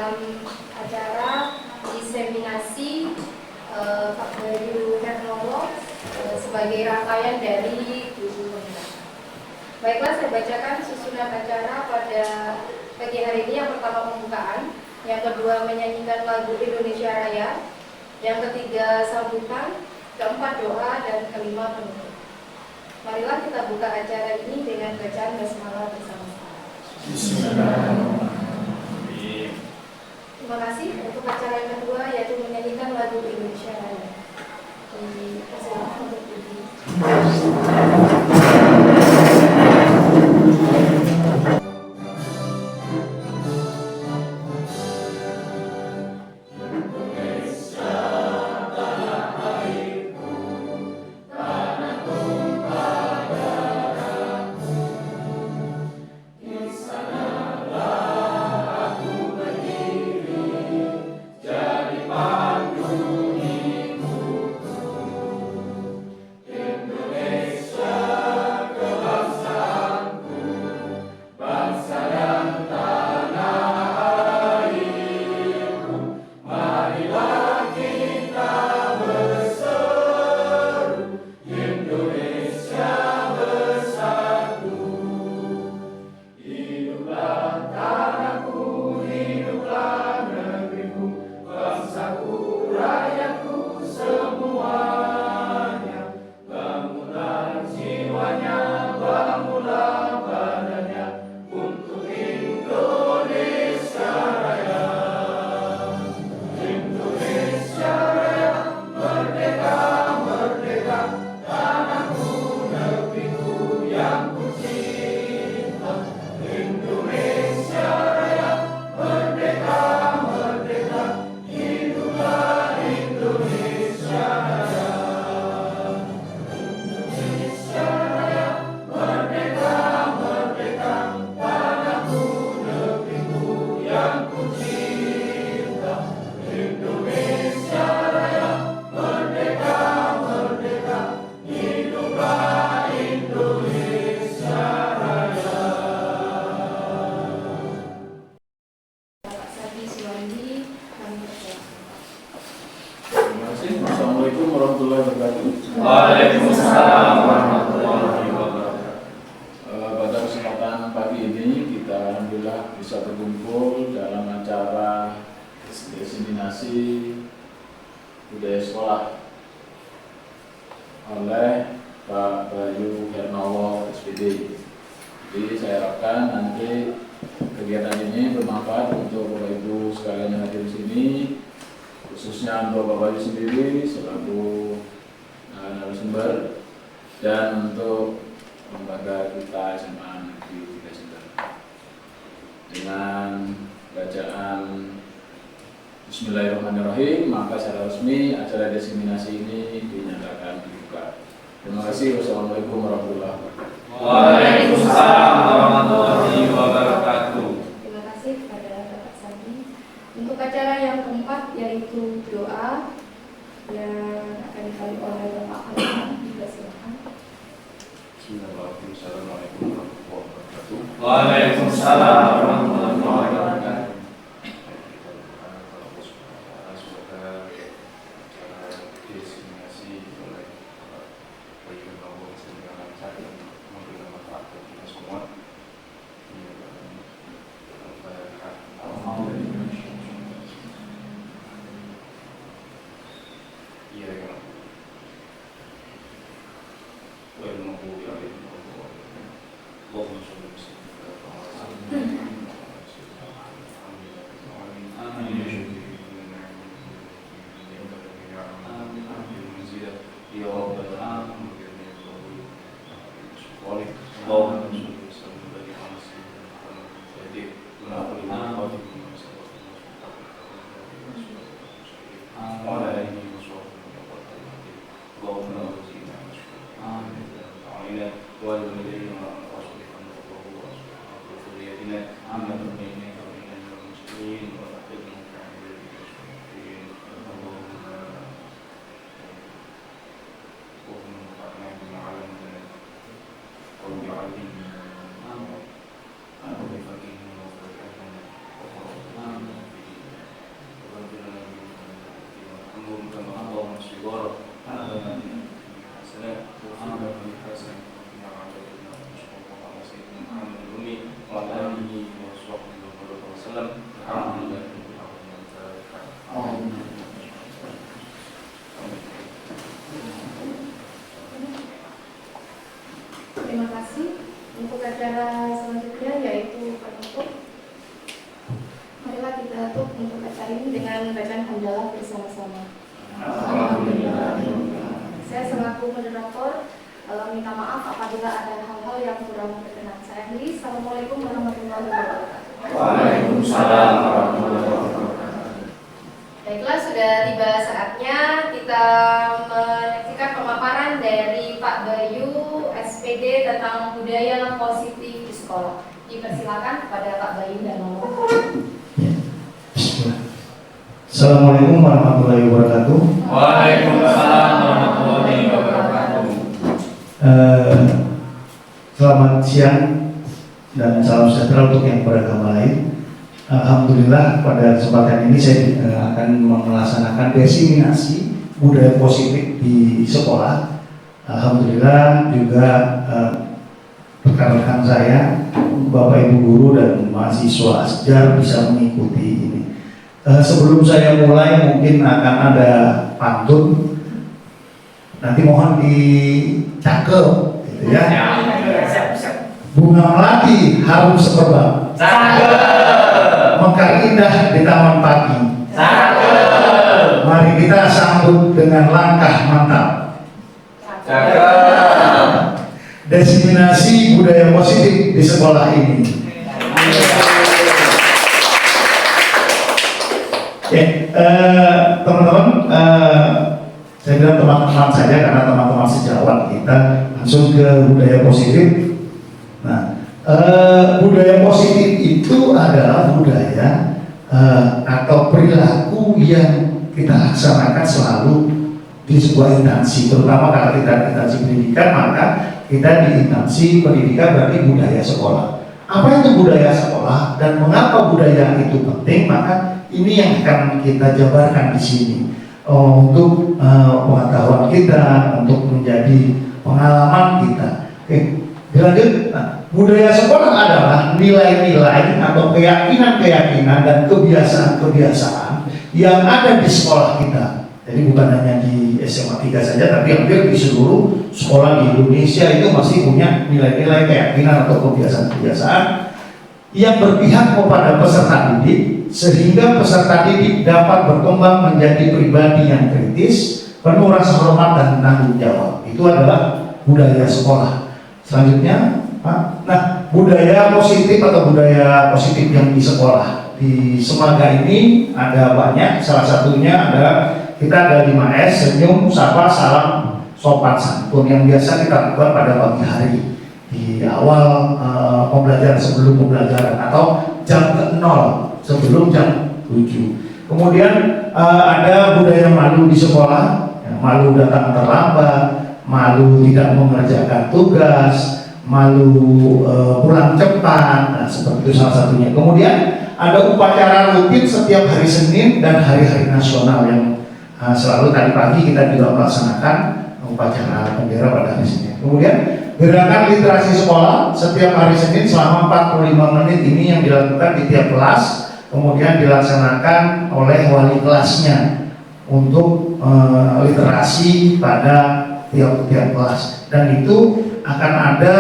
dalam acara diseminasi Pak Bayu Hernowo sebagai rangkaian dari Guru Pembinaan. Baiklah, saya bacakan susunan acara pada pagi hari ini. Yang pertama pembukaan, yang kedua menyanyikan lagu Indonesia Raya, yang ketiga sambutan, keempat doa, dan kelima penutup. Marilah kita buka acara ini dengan bacaan basmalah bersama-sama. Bismillahirrahmanirrahim. Terima kasih. Untuk acara yang kedua yaitu menyanyikan lagu Indonesia Raya. Silakan untuk duduk. Assalamualaikum warahmatullahi wabarakatuh. Waalaikumsalam warahmatullahi wabarakatuh. Pada kesempatan pagi ini kita alhamdulillah bisa berkumpul dalam acara diseminasi budaya sekolah oleh Pak Bayu Hernowo SPD. Jadi saya harapkan nanti kegiatan ini bermanfaat untuk Bapak Ibu sekalian yang hadir di sini, khususnya untuk Bapak Ibu sendiri selaku narasumber dan untuk lembaga kita SMA Negeri 3 Jember. Dengan bacaan Bismillahirrahmanirrahim, maka secara resmi acara diseminasi ini dinyatakan dibuka. Terima kasih. Wassalamualaikum warahmatullahi wabarakatuh. Waalaikumsalam warahmatullahi wabarakatuh. Terima kasih kepada Bapak Sandi. Untuk acara yang keempat yaitu doa yang akan dikali oleh Bapak Halim. Silakan. Assalamualaikum warahmatullahi wabarakatuh. Waalaikumsalam warahmatullahi wabarakatuh. Semoga acara diseminasi oleh Bapak Hernowo sehingga lancar dan memberikan manfaat bagi kita semua. menutup untuk acara ini dengan bacaan hamdalah bersama-sama. Alhamdulillah. Saya selaku moderator minta maaf apabila ada hal-hal yang kurang berkenan. Saya akhiri. Assalamualaikum warahmatullahi wabarakatuh. Waalaikumsalam warahmatullahi wabarakatuh. Baiklah, sudah tiba saatnya kita menyaksikan pemaparan dari Pak Bayu, SPD tentang budaya positif di sekolah. Dipersilakan kepada Pak Bayu dan Nomo. Assalamualaikum warahmatullahi wabarakatuh. Waalaikumsalam warahmatullahi wabarakatuh. Selamat siang dan salam sejahtera untuk yang beragama lain. Alhamdulillah pada kesempatan ini saya akan melaksanakan diseminasi budaya positif di sekolah. Alhamdulillah juga rekan-rekan saya, Bapak Ibu guru dan mahasiswa Asjar bisa mengikuti ini. Sebelum saya mulai mungkin akan ada pantun. Nanti mohon dicakep gitu ya. Bunga melati harum semerbak. Mekar indah di taman pagi. Mari kita sambut dengan langkah mantap. Diseminasi budaya positif di sekolah ini. Oke, teman-teman, saya bilang teman-teman saja karena teman-teman sejawat kita langsung ke budaya positif. Nah, budaya positif itu adalah budaya atau perilaku yang kita laksanakan selalu di sebuah instansi, terutama kalau kita instansi pendidikan, maka kita di instansi pendidikan berarti budaya sekolah. Apa itu budaya sekolah dan mengapa budaya itu penting? Maka ini yang akan kita jabarkan di sini untuk pengetahuan kita, untuk menjadi pengalaman kita. Oke, lanjut. Nah, budaya sekolah adalah nilai-nilai atau keyakinan-keyakinan dan kebiasaan-kebiasaan yang ada di sekolah kita. Jadi bukan hanya di SMA 3 saja, tapi hampir di seluruh sekolah di Indonesia itu masih punya nilai-nilai keyakinan atau kebiasaan-kebiasaan yang berpihak kepada peserta didik, sehingga peserta didik dapat berkembang menjadi pribadi yang kritis, penuh rasa hormat dan tanggung jawab. Itu adalah budaya sekolah. Selanjutnya, nah, budaya positif atau budaya positif yang di sekolah. Di Semaga ini ada banyak, salah satunya adalah kita ada 5S, senyum, sapa, salam, sopan santun yang biasa kita lakukan pada pagi hari di awal pembelajaran, sebelum pembelajaran atau jam ke-0 sebelum jam 7. Kemudian ada budaya malu di sekolah, ya, malu datang terlambat, malu tidak mengerjakan tugas, malu pulang cepat, nah, seperti itu salah satunya. Kemudian ada upacara rutin setiap hari Senin dan hari-hari nasional yang selalu tadi pagi kita juga melaksanakan upacara bendera pada hari Senin. Kemudian gerakan literasi sekolah setiap hari Senin selama 45 menit ini yang dilakukan di tiap kelas, kemudian dilaksanakan oleh wali kelasnya untuk literasi pada tiap kelas, dan itu akan ada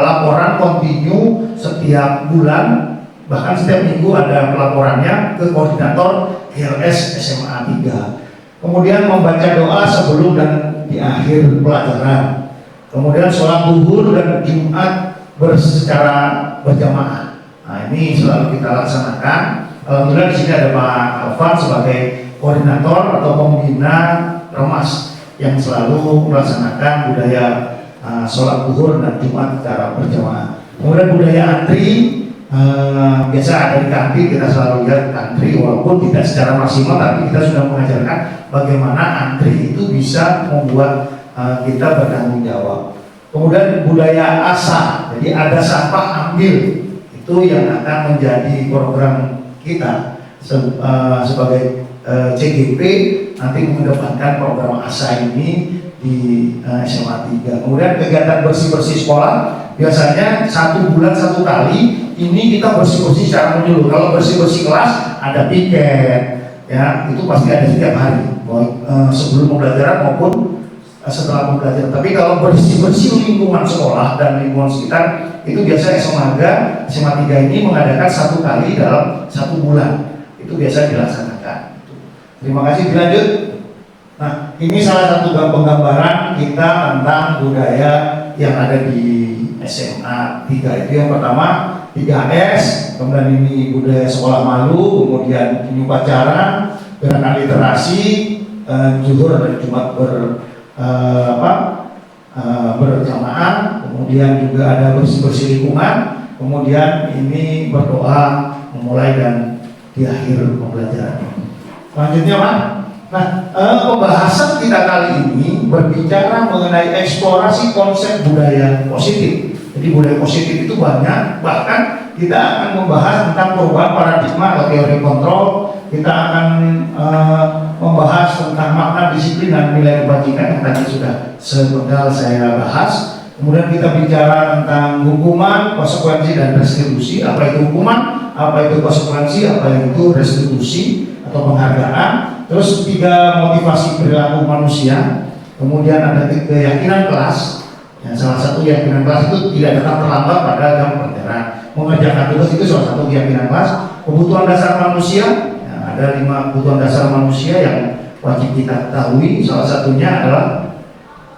laporan kontinu setiap bulan, bahkan setiap minggu ada pelaporannya ke koordinator LS SMA 3. Kemudian membaca doa sebelum dan di akhir pelajaran. Kemudian sholat zuhur dan Jumat secara berjamaah. Nah, ini selalu kita laksanakan. Alhamdulillah di sini ada Pak Alvan sebagai koordinator atau pembina Remas yang selalu melaksanakan budaya sholat zuhur dan Jumat secara berjamaah. Kemudian budaya antri, biasa ada di kantin, kita selalu lihat antri walaupun tidak secara maksimal, tapi kita sudah mengajarkan bagaimana antri itu bisa membuat kita bertanggung jawab. Kemudian budaya asa, jadi ada sampah ambil, itu yang akan menjadi program kita sebagai CGP nanti mengedepankan program asa ini di SMA 3. Kemudian kegiatan bersih-bersih sekolah biasanya 1 bulan 1 kali. Ini kita bersih-bersih secara menyeluruh. Kalau bersih-bersih kelas ada piket, ya itu pasti ada setiap hari, baik sebelum pembelajaran maupun setelah pembelajaran. Tapi kalau bersih-bersih lingkungan sekolah dan lingkungan sekitar itu biasa SMA 3 ini mengadakan 1 kali dalam 1 bulan. itu biasa dilaksanakan. Terima kasih, dilanjut. Nah, ini salah satu penggambaran kita tentang budaya yang ada di SMA 3 itu. Yang pertama 3S, kemudian ini budaya sekolah malu, kemudian ini upacara, gerakan literasi, zuhur dan Jumat berjamaah, kemudian juga ada bersih-bersih lingkungan, kemudian ini berdoa memulai dan di akhir pembelajaran. Selanjutnya Pak, nah pembahasan kita kali ini berbicara mengenai eksplorasi konsep budaya positif. Jadi budaya positif itu banyak, bahkan kita akan membahas tentang perubahan paradigma atau teori kontrol. Kita akan membahas tentang makna disiplin dan nilai kebajikan yang tadi sudah sebentar saya bahas. Kemudian kita bicara tentang hukuman, konsekuensi dan restitusi. Apa itu hukuman, apa itu konsekuensi, apa itu restitusi atau penghargaan. Terus 3 motivasi perilaku manusia. Kemudian ada keyakinan kelas. Ya, salah satu keyakinan kelas itu tidak datang terlambat pada jam pelajaran. Mengerjakan tugas itu salah satu keyakinan kelas. Kebutuhan dasar manusia, ya, ada 5 kebutuhan dasar manusia yang wajib kita ketahui. Salah satunya adalah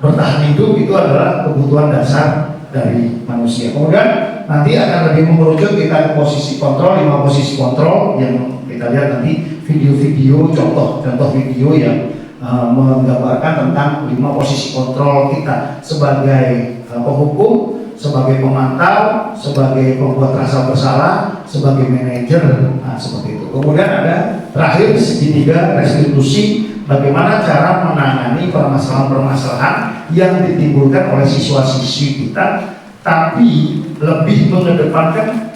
bertahan hidup, itu adalah kebutuhan dasar dari manusia. Kemudian nanti akan lebih mengerucut kita ke posisi kontrol, 5 posisi kontrol yang kita lihat nanti video-video, contoh video yang menggambarkan tentang 5 posisi kontrol kita sebagai penghukum, sebagai pemantau, sebagai pembuat rasa bersalah, sebagai manajer, nah seperti itu. Kemudian ada terakhir segitiga restitusi, bagaimana cara menangani permasalahan-permasalahan yang ditimbulkan oleh siswa-siswi kita, tapi lebih mengedepankan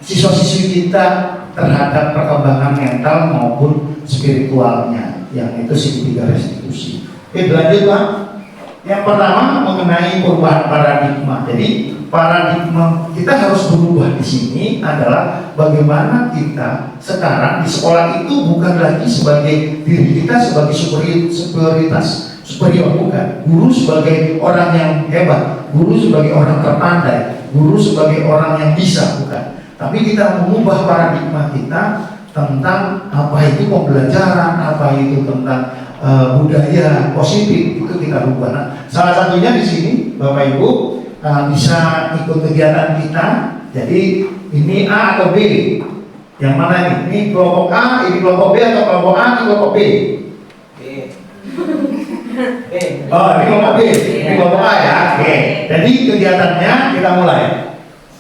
siswa-siswi kita terhadap perkembangan mental maupun spiritualnya, yang itu segitiga restitusi. Oke, lanjut Pak. Yang pertama mengenai perubahan paradigma. Jadi paradigma kita harus berubah di sini adalah bagaimana kita sekarang di sekolah itu bukan lagi sebagai diri kita sebagai superior, bukan. Guru sebagai orang yang hebat, guru sebagai orang terpandai, guru sebagai orang yang bisa, bukan. Tapi kita mengubah paradigma kita tentang apa itu pembelajaran, apa itu tentang budaya positif, itu kita rubah. Nah, salah satunya di sini Bapak Ibu bisa ikut kegiatan kita. Jadi ini A atau B? Yang mana ini? Ini kelompok A, ini kelompok B, atau kelompok A, ini kelompok B? Oh, ini kelompok B, ini kelompok A ya. Oke. Jadi kegiatannya kita mulai.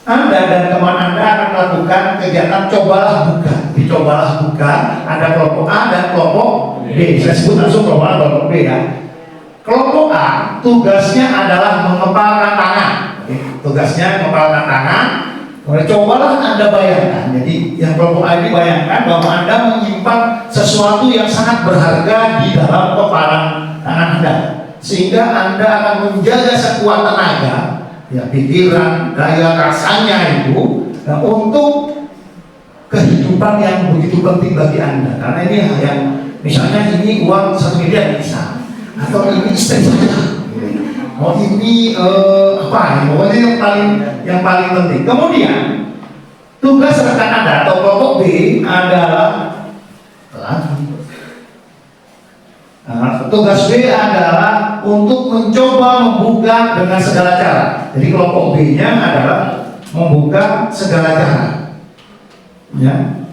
Anda dan teman Anda akan melakukan kegiatan cobalah buka. Dicobalah buka, ada kelompok A dan kelompok B. Saya sebut langsung kelompok A, kelompok B ya. Kelompok A tugasnya adalah mengepalkan tangan. Tugasnya mengepalkan tangan. Cobalah Anda bayangkan. Jadi yang kelompok A ini bayangkan bahwa Anda menyimpan sesuatu yang sangat berharga di dalam kepalan tangan Anda, sehingga Anda akan menjaga sekuat tenaga, ya pikiran, daya rasanya itu, nah, untuk kehidupan yang begitu penting bagi Anda. Karena ini yang misalnya ini uang 1 miliar bisa, atau ini istri saya, oh ini pokoknya yang paling penting. Kemudian tugas rekan Anda atau kelompok B adalah tugas B adalah untuk mencoba membuka dengan segala cara. Jadi kelompok B-nya adalah membuka segala cara. Ya,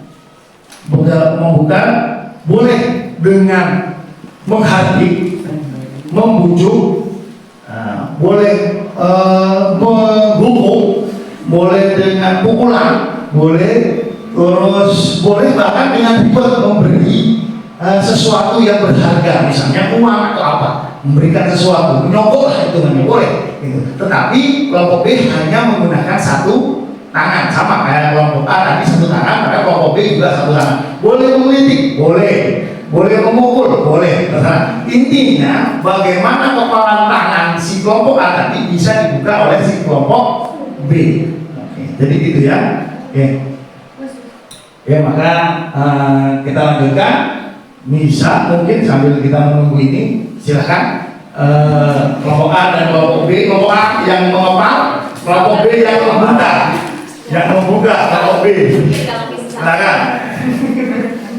membuka boleh dengan menghardik, membujuk, boleh menghukum, boleh dengan pukulan, boleh bahkan dengan memberi sesuatu yang berharga, misalnya uang atau apa, memberikan sesuatu, menyogok lah itu namanya, boleh. Gitu. Tetapi kelompok B hanya menggunakan satu tangan, sama kayak kelompok A tadi satu tangan, maka kelompok B juga satu tangan. Boleh mengkritik, boleh memukul, boleh. Nah, intinya bagaimana kepalan tangan si kelompok A tadi bisa dibuka oleh si kelompok B. Oke, jadi gitu ya. Oke, maka kita lanjutkan. Bisa mungkin sambil kita menunggu ini, silakan kelompok A dan kelompok B. Kelompok A yang mengepal, kelompok B yang membuka. Yang membuka kelompok B. Silakan.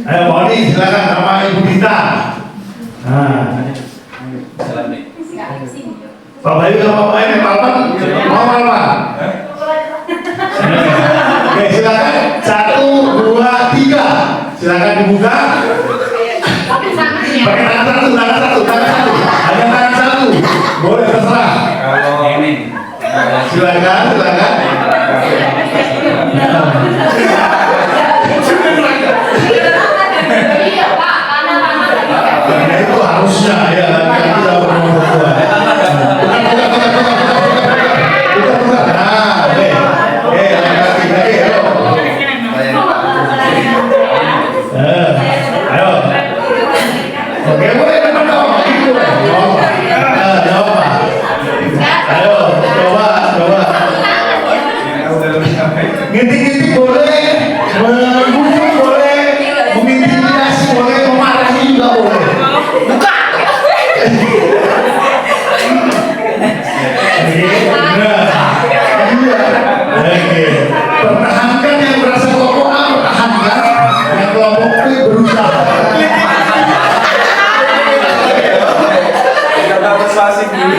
Ayo Pak Oni, silakan sama Ibu Dita. Nah, Pak Bayu sama Pak Ini, Pak Alpan, mau apa? Oke, silakan. 1, 2, 3. Silakan dibuka. Pakai tangan satu. Ada tangan satu. Boleh terserah. Kalau ini Silakan. Iya Pak, mana Itu harusnya ya. Kita berdua. Bukan. Nah, oke. Lagi. Ayo. Oke, boleh depan dong. Jawab Pak. Ayo, coba. Ngintik-ngintik boleh, menghukum boleh, mengintimidasi boleh, memarahi juga boleh. Buka. Oke. Pertahankan yang merasa kelompok A, pertahankan. Yang kelompok B berusaha. kita persuasif dulu.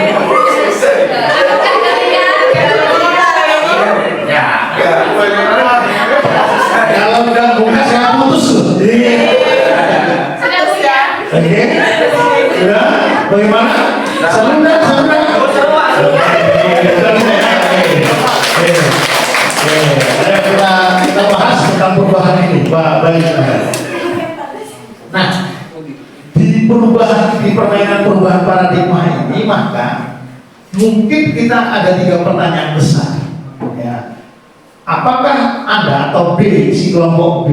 Kalau udah buka saya putus loh. Oke. Sudah? Bagaimana? Sebentar. Kita bahas tentang perubahan ini, Pak Bayu. Nah, di permainan perubahan paradigma ini, maka mungkin kita ada 3 pertanyaan besar. Ya. Apakah Anda atau B, si kelompok B,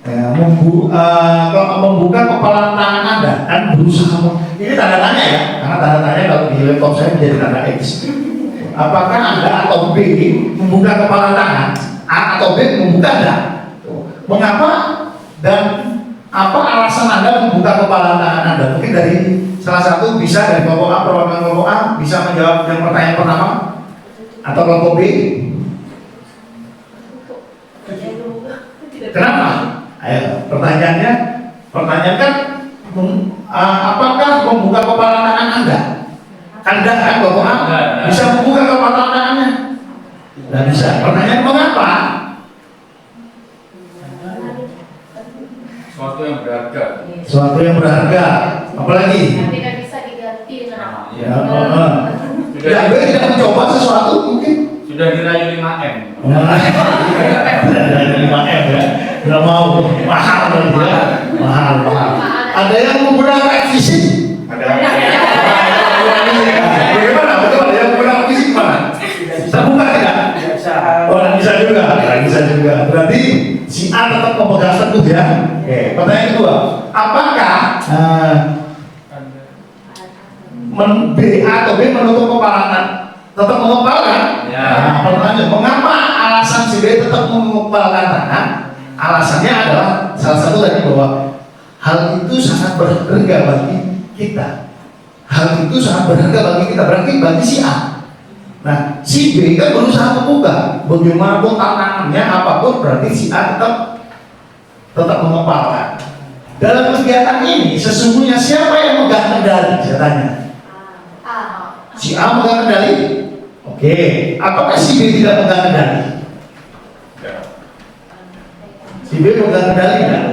ya, membuka kepala tangan Anda dan berusaha ini tanda tanya ya, karena tanda tanya kalau di laptop saya menjadi tanda X. Apakah Anda atau B membuka kepala tangan, A atau B membuka Anda? Mengapa dan apa alasan Anda membuka kepala tangan Anda? Mungkin dari salah satu bisa dari kelompok A, perwakilan kelompok A bisa menjawab yang pertanyaan pertama atau kelompok B. Kenapa? Ayo, pertanyaannya kan apakah membuka kepala tangan Anda? Anda kan kelompok A bisa membuka kepala tangannya? Tidak bisa. Pertanyaan mengapa? Suatu yang berharga. Apalagi? tidak bisa diganti dengan Ya, tidak mencoba sesuatu mungkin. Sudah dirayu 5M. Ada 5M ya. Nggak mau mahal ya. Mahal. Ada yang menggunakan fisik? Ada. Bagaimana? Betul ada yang menggunakan fisik mana? Terbuka tidak? Oh, bisa juga. Berarti si A tetap memegang teguh ya. Oke. Pertanyaan kedua, apakah B atau B menutup kepala tetap mengepalkan? Ya. Nah, pertanyaan, mengapa alasan si B tetap mengepalkan tangan? Alasannya adalah salah satu tadi bahwa hal itu sangat berharga bagi kita. Hal itu sangat berharga bagi kita, berarti bagi si A. Nah, si B kan berusaha membuka, bagaimanapun tantangannya apapun, berarti si A tetap mengepalkan. Dalam kegiatan ini sesungguhnya siapa yang megang kendali? Saya tanya. Si A megang kendali? Oke. Apakah si B tidak megang kendali? Si B megang kendali enggak?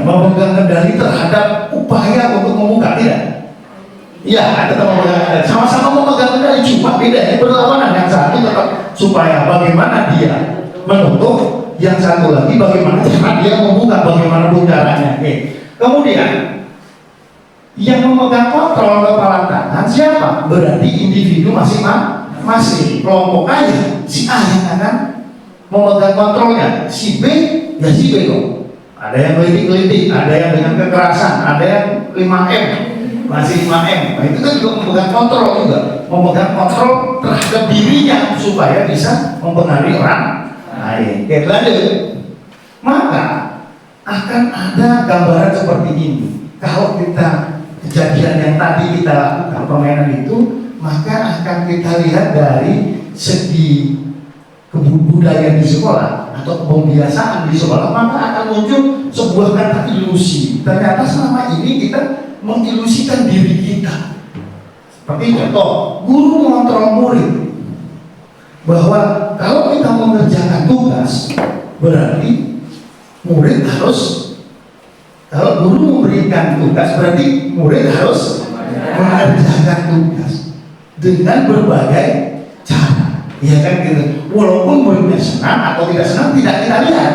Memegang kendali terhadap upaya untuk membuka, tidak? Iya, tetap memegang kendali. Sama-sama memegang kendali, cuma bedanya berlawanan. Yang satu tetap supaya bagaimana dia menutup, yang satu lagi bagaimana cara dia membuka, bagaimana caranya. Kemudian yang memegang kontrol kepala tangan siapa? Berarti individu masing-masing. Kelompok aja si A yang akan memegang kontrolnya, si B ya si B dong. Ada yang gelitik-gelitik, ada yang dengan kekerasan, ada yang 5M, masih 5M. Nah itu kan juga memegang kontrol juga, memegang kontrol terhadap dirinya supaya bisa mempengaruhi orang lain. Oke, lanjut. Maka akan ada gambaran seperti ini. Kalau kita kejadian yang tadi kita lakukan permainan itu, maka akan kita lihat dari segi kebudayaan di sekolah atau pembiasaan di sekolah, maka akan muncul sebuah kata ilusi. Ternyata selama ini kita mengilusikan diri kita. Seperti contoh, guru mengontrol murid bahwa kalau kita mengerjakan tugas berarti murid harus, kalau guru memberikan tugas berarti murid harus mengerjakan tugas dengan berbagai cara, ya kan gitu. Walaupun muridnya senang atau tidak senang tidak kita lihat,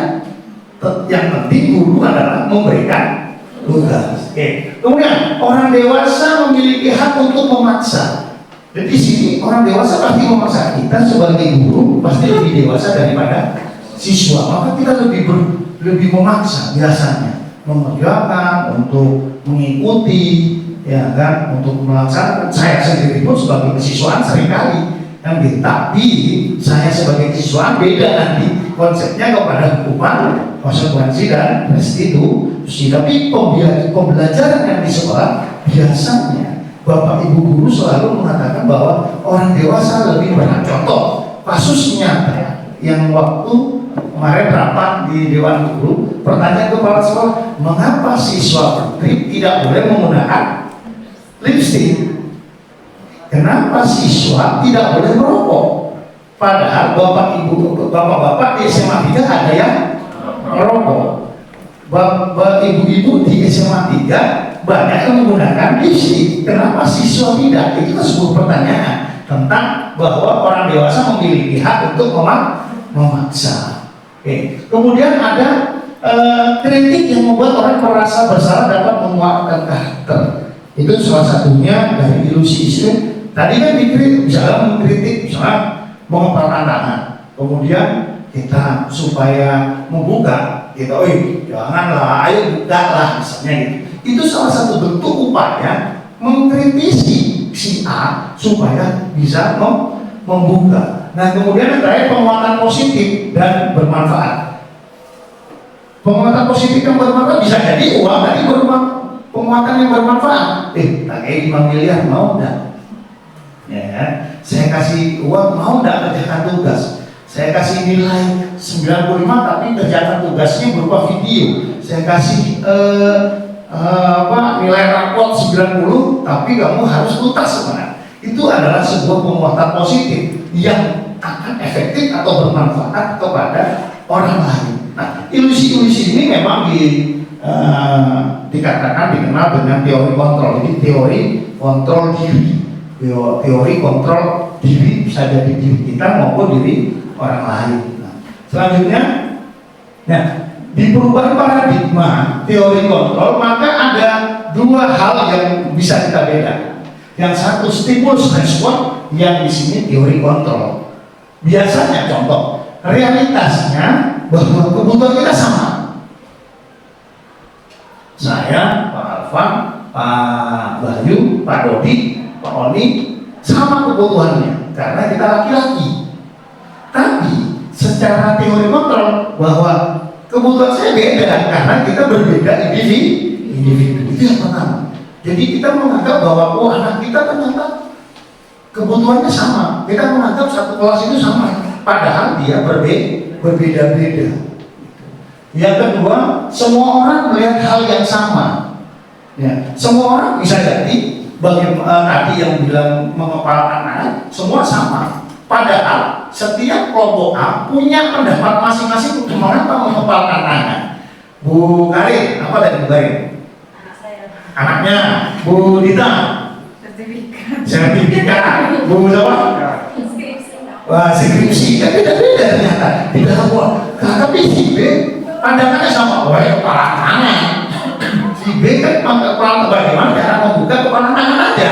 yang penting guru adalah memberikan tugas. Oke. Kemudian orang dewasa memiliki hak untuk memaksa. Jadi di sini orang dewasa pasti memaksa. Kita sebagai guru pasti lebih dewasa daripada siswa, maka kita lebih memaksa biasanya, mengerjakan, untuk mengikuti, ya kan, untuk melaksanakan. Saya sendiri pun sebagai kesiswaan seringkali kan gitu. Tapi saya sebagai kesiswaan beda nanti konsepnya kepada hukuman, konsekuensi dan restitusi. Tapi pembelajaran yang di sekolah biasanya Bapak Ibu guru selalu mengatakan bahwa orang dewasa lebih berat. Contoh kasus nyata yang waktu kemarin rapat di Dewan Guru, pertanyaan kepala sekolah, mengapa siswa putri tidak boleh menggunakan lipstik? Kenapa siswa tidak boleh merokok? Padahal bapak-bapak di SMA 3 ada yang merokok. Bapak ibu-ibu di SMA 3 banyak yang menggunakan lipstik. Kenapa siswa tidak? Itu sebuah pertanyaan tentang bahwa orang dewasa memiliki hak untuk memaksa. Oke. Kemudian ada kritik yang membuat orang merasa bersalah dapat menguatkan karakter. Itu salah satunya dari ilusi Islam. Tadi kan dikritik, misalnya mengkritik, misalnya mengepalkan tangan. Kemudian kita supaya membuka, kita, janganlah, ayo buka lah, misalnya gitu. Itu salah satu bentuk upaya mengkritisi si A supaya bisa membuka. Nah kemudian yang terakhir penguatan positif dan bermanfaat. Penguatan positif yang bermanfaat bisa jadi uang tadi penguatan yang bermanfaat. Pakai 5 miliar mau enggak? Ya, saya kasih uang mau enggak kerjakan tugas? Saya kasih nilai 95 tapi kerjakan tugasnya berupa video. Saya kasih nilai rapot 90 tapi kamu harus tuntas sebenarnya. Itu adalah sebuah penguatan positif yang akan efektif atau bermanfaat kepada orang lain. Nah, ilusi-ilusi ini memang dikatakan dikenal dengan teori kontrol. Ini teori kontrol diri. Teori kontrol diri bisa jadi diri kita maupun diri orang lain. Nah, selanjutnya, nah, di perubahan paradigma teori kontrol maka ada dua hal yang bisa kita bedakan. Yang satu stimulus respon, yang di sini teori kontrol. Biasanya contoh, realitasnya bahwa kebutuhan kita sama. Saya, Pak Alvan, Pak Bayu, Pak Dodi, Pak Oni sama kebutuhannya karena kita laki-laki. Tapi secara teori kontrol bahwa kebutuhan saya beda karena kita berbeda individu. Itu yang pertama. Jadi kita menganggap bahwa anak kita ternyata kebutuhannya sama. Kita menganggap satu kelas itu sama, padahal dia berbeda-beda. Yang kedua, semua orang melihat hal yang sama. Ya, semua orang bisa jadi tadi yang bilang mengepalkan anak, semua sama. Padahal setiap kelompok A punya pendapat masing-masing untuk mengapa mengepalkan anak. Bu Karin, apa tadi Bu Karin? Anak saya. Anaknya, Bu Dita. Sertifikat. Bu siapa? Wah, skripsi. Ya beda-beda ternyata. Di dalam tapi si B pandangannya sama. Wah, kepala tangan. Si B kan kepala bagaimana cara membuka kepala tangan aja.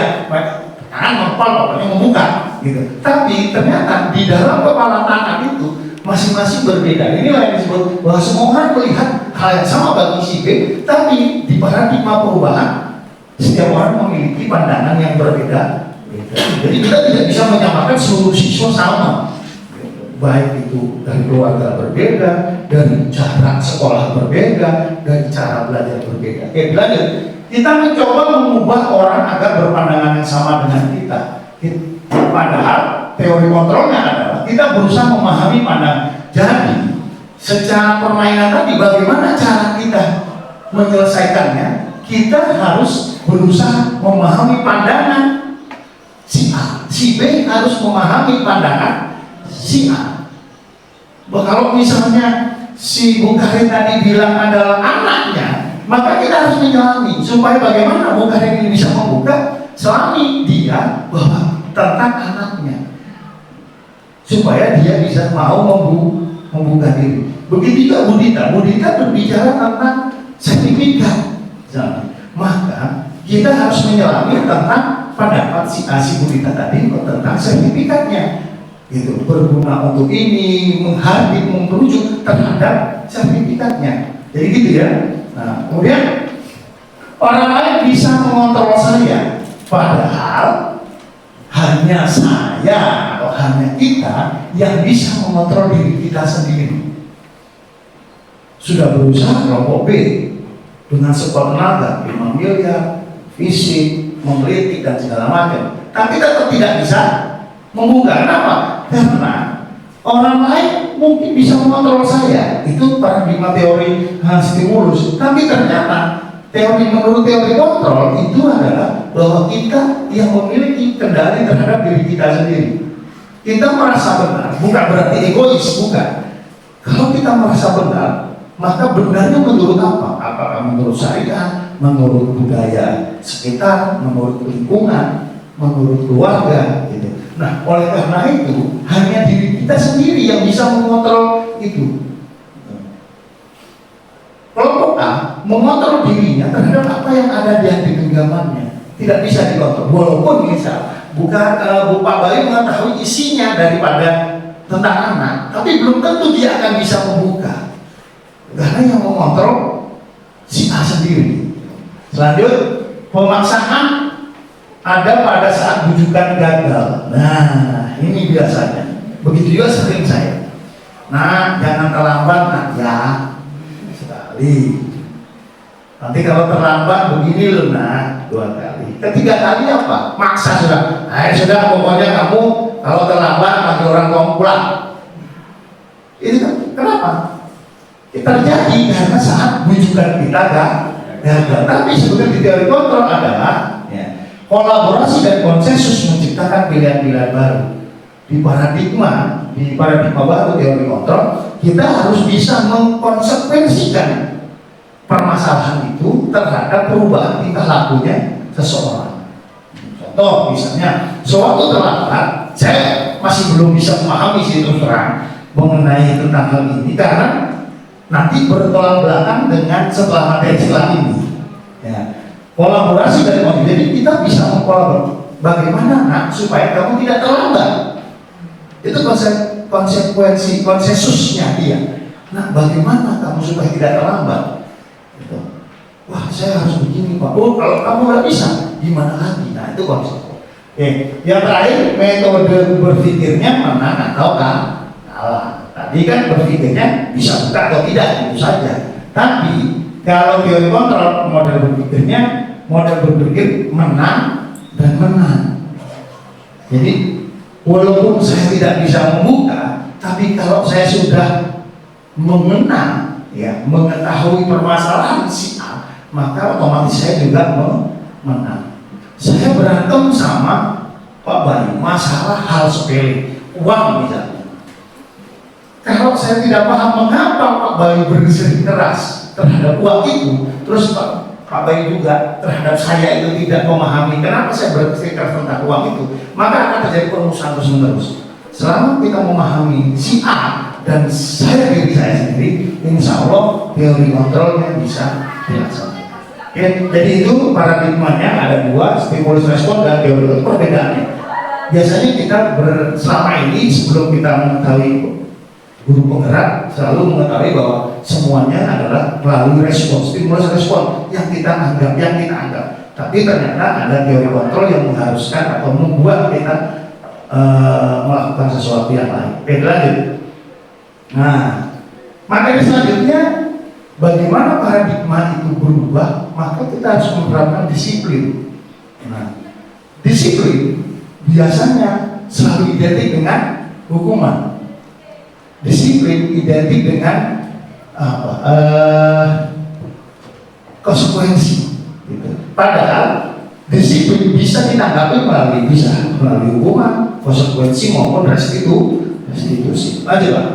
Tangan ngepal pokoknya membuka. Gitu. Tapi ternyata di dalam kepala tangan itu masing-masing berbeda. Inilah yang disebut bahwa semua orang melihat hal yang sama bagi si B, tapi di paradigma perubahan setiap orang memiliki pandangan yang berbeda. Jadi kita tidak bisa menyamakan seluruh siswa sama. Baik itu dari keluarga berbeda, dari cara sekolah berbeda, dari cara belajar berbeda. Belajar. Kita mencoba mengubah orang agar berpandangan yang sama dengan kita. Padahal teori kontrolnya adalah kita berusaha memahami pandangan. Jadi secara permainan tadi bagaimana cara kita menyelesaikannya? Kita harus berusaha memahami pandangan si A, si B harus memahami pandangan si A. Kalau misalnya si Bu Karin tadi bilang adalah anaknya, maka kita harus menyelami supaya bagaimana Bu Karin ini bisa membuka selami dia bahwa tentang anaknya, supaya dia bisa mau membuka diri. Begitu juga Bu Dita berbicara tentang sertifikat. Maka kita harus menyelami tentang pendapat si A, si Bu Dita tadi tentang sertifikatnya. Itu berguna untuk ini, merujuk terhadap sertifikatnya. Jadi gitu ya. Nah, kemudian orang lain bisa mengontrol saya, padahal hanya saya atau hanya kita yang bisa mengontrol diri kita sendiri. Sudah berusaha kelompok B dengan sekuat tenaga, 5 miliar, fisik, mengkritik dan segala macam, tapi tetap tidak bisa membuka. Kenapa? Karena orang lain mungkin bisa mengontrol saya. Itu paradigma teori stimulus. Tapi ternyata menurut teori kontrol itu adalah bahwa kita yang memiliki kendali terhadap diri kita sendiri. Kita merasa benar, bukan berarti egois, bukan. Kalau kita merasa benar, maka benarnya menurut apa? Apakah menurut syariat, menurut budaya sekitar, menurut lingkungan, menurut keluarga, gitu. Nah, oleh karena itu hanya diri kita sendiri yang bisa mengontrol itu. Kelompok A mengontrol dirinya terhadap apa yang ada di genggamannya, tidak bisa dikontrol. Walaupun misal bukan Bu Pak Bayu mengetahui isinya daripada tentang anak, tapi belum tentu dia akan bisa membuka, karena yang mengontrol si A sendiri. Selanjut, pemaksaan ada pada saat bujukan gagal. Nah, ini biasanya. Begitu juga sering saya. Nah, jangan terlambat, nak ya. Sekali. Nanti kalau terlambat begini loh, nak, 2 kali. Ketiga kali apa? Maksa sudah. Sudah, pokoknya kamu kalau terlambat panggil orang kamu pulang. Itu kan kenapa? Terjadi karena saat bujukan kita gagal. Tapi sebenarnya di teori kontrol adalah kolaborasi dan konsensus menciptakan pilihan-pilihan baru. Di paradigma baru teori kontrol, kita harus bisa mengkonsekuensikan permasalahan itu terhadap perubahan tingkah lakunya seseorang. Contoh misalnya, sewaktu terlambat, saya masih belum bisa memahami terus terang mengenai tentang hal ini karena nanti bertolak belakang dengan setelah materi setelah ini. Ya. Kolaborasi dari konten, jadi kita bisa mengkolaborasi. Bagaimana nak supaya kamu tidak terlambat? Itu konsensusnya dia. Nah, bagaimana kamu supaya tidak terlambat? Gitu. Wah, saya harus begini Pak. Oh, kalau kamu nggak bisa, gimana lagi? Nah, itu konsep. Yang terakhir, metode berpikirnya menang atau kalah. Tadi kan berpikirnya bisa buka atau tidak, itu saja. Tapi kalau teori kontrol, model berpikir menang dan menang. Jadi walaupun saya tidak bisa membuka, tapi kalau saya sudah mengenang, mengetahui permasalahan si A, maka otomatis saya juga menang. Saya berantem sama Pak Bayu masalah hal sepele, uang misalnya. Kalau saya tidak paham mengapa Pak Bayu berseri keras terhadap uang itu, terus Pak Bayu juga terhadap saya itu tidak memahami kenapa saya berseri keras tentang uang itu, maka akan terjadi permusuhan terus-menerus. Selama kita memahami si A dan diri saya sendiri, insya Allah teori kontrolnya bisa dilaksanakan. Jadi itu paradigmanya ada 2, stimulus respon dan teori kontrol. Perbedaannya biasanya kita selama ini sebelum kita mengetahui guru penggerak selalu mengetahui bahwa semuanya adalah melalui respon, stimulus respon yang kita anggap. Tapi ternyata ada teori kontrol yang mengharuskan atau membuat kita melakukan sesuatu yang lain. Lanjut. Nah, materi selanjutnya bagaimana paradigma itu berubah, maka kita harus menerapkan disiplin. Nah, disiplin biasanya selalu identik dengan hukuman. Disiplin identik dengan apa? Konsekuensi. Gitu. Padahal disiplin bisa ditanggapi melalui hukuman, konsekuensi maupun restitusi. Lanjut Pak.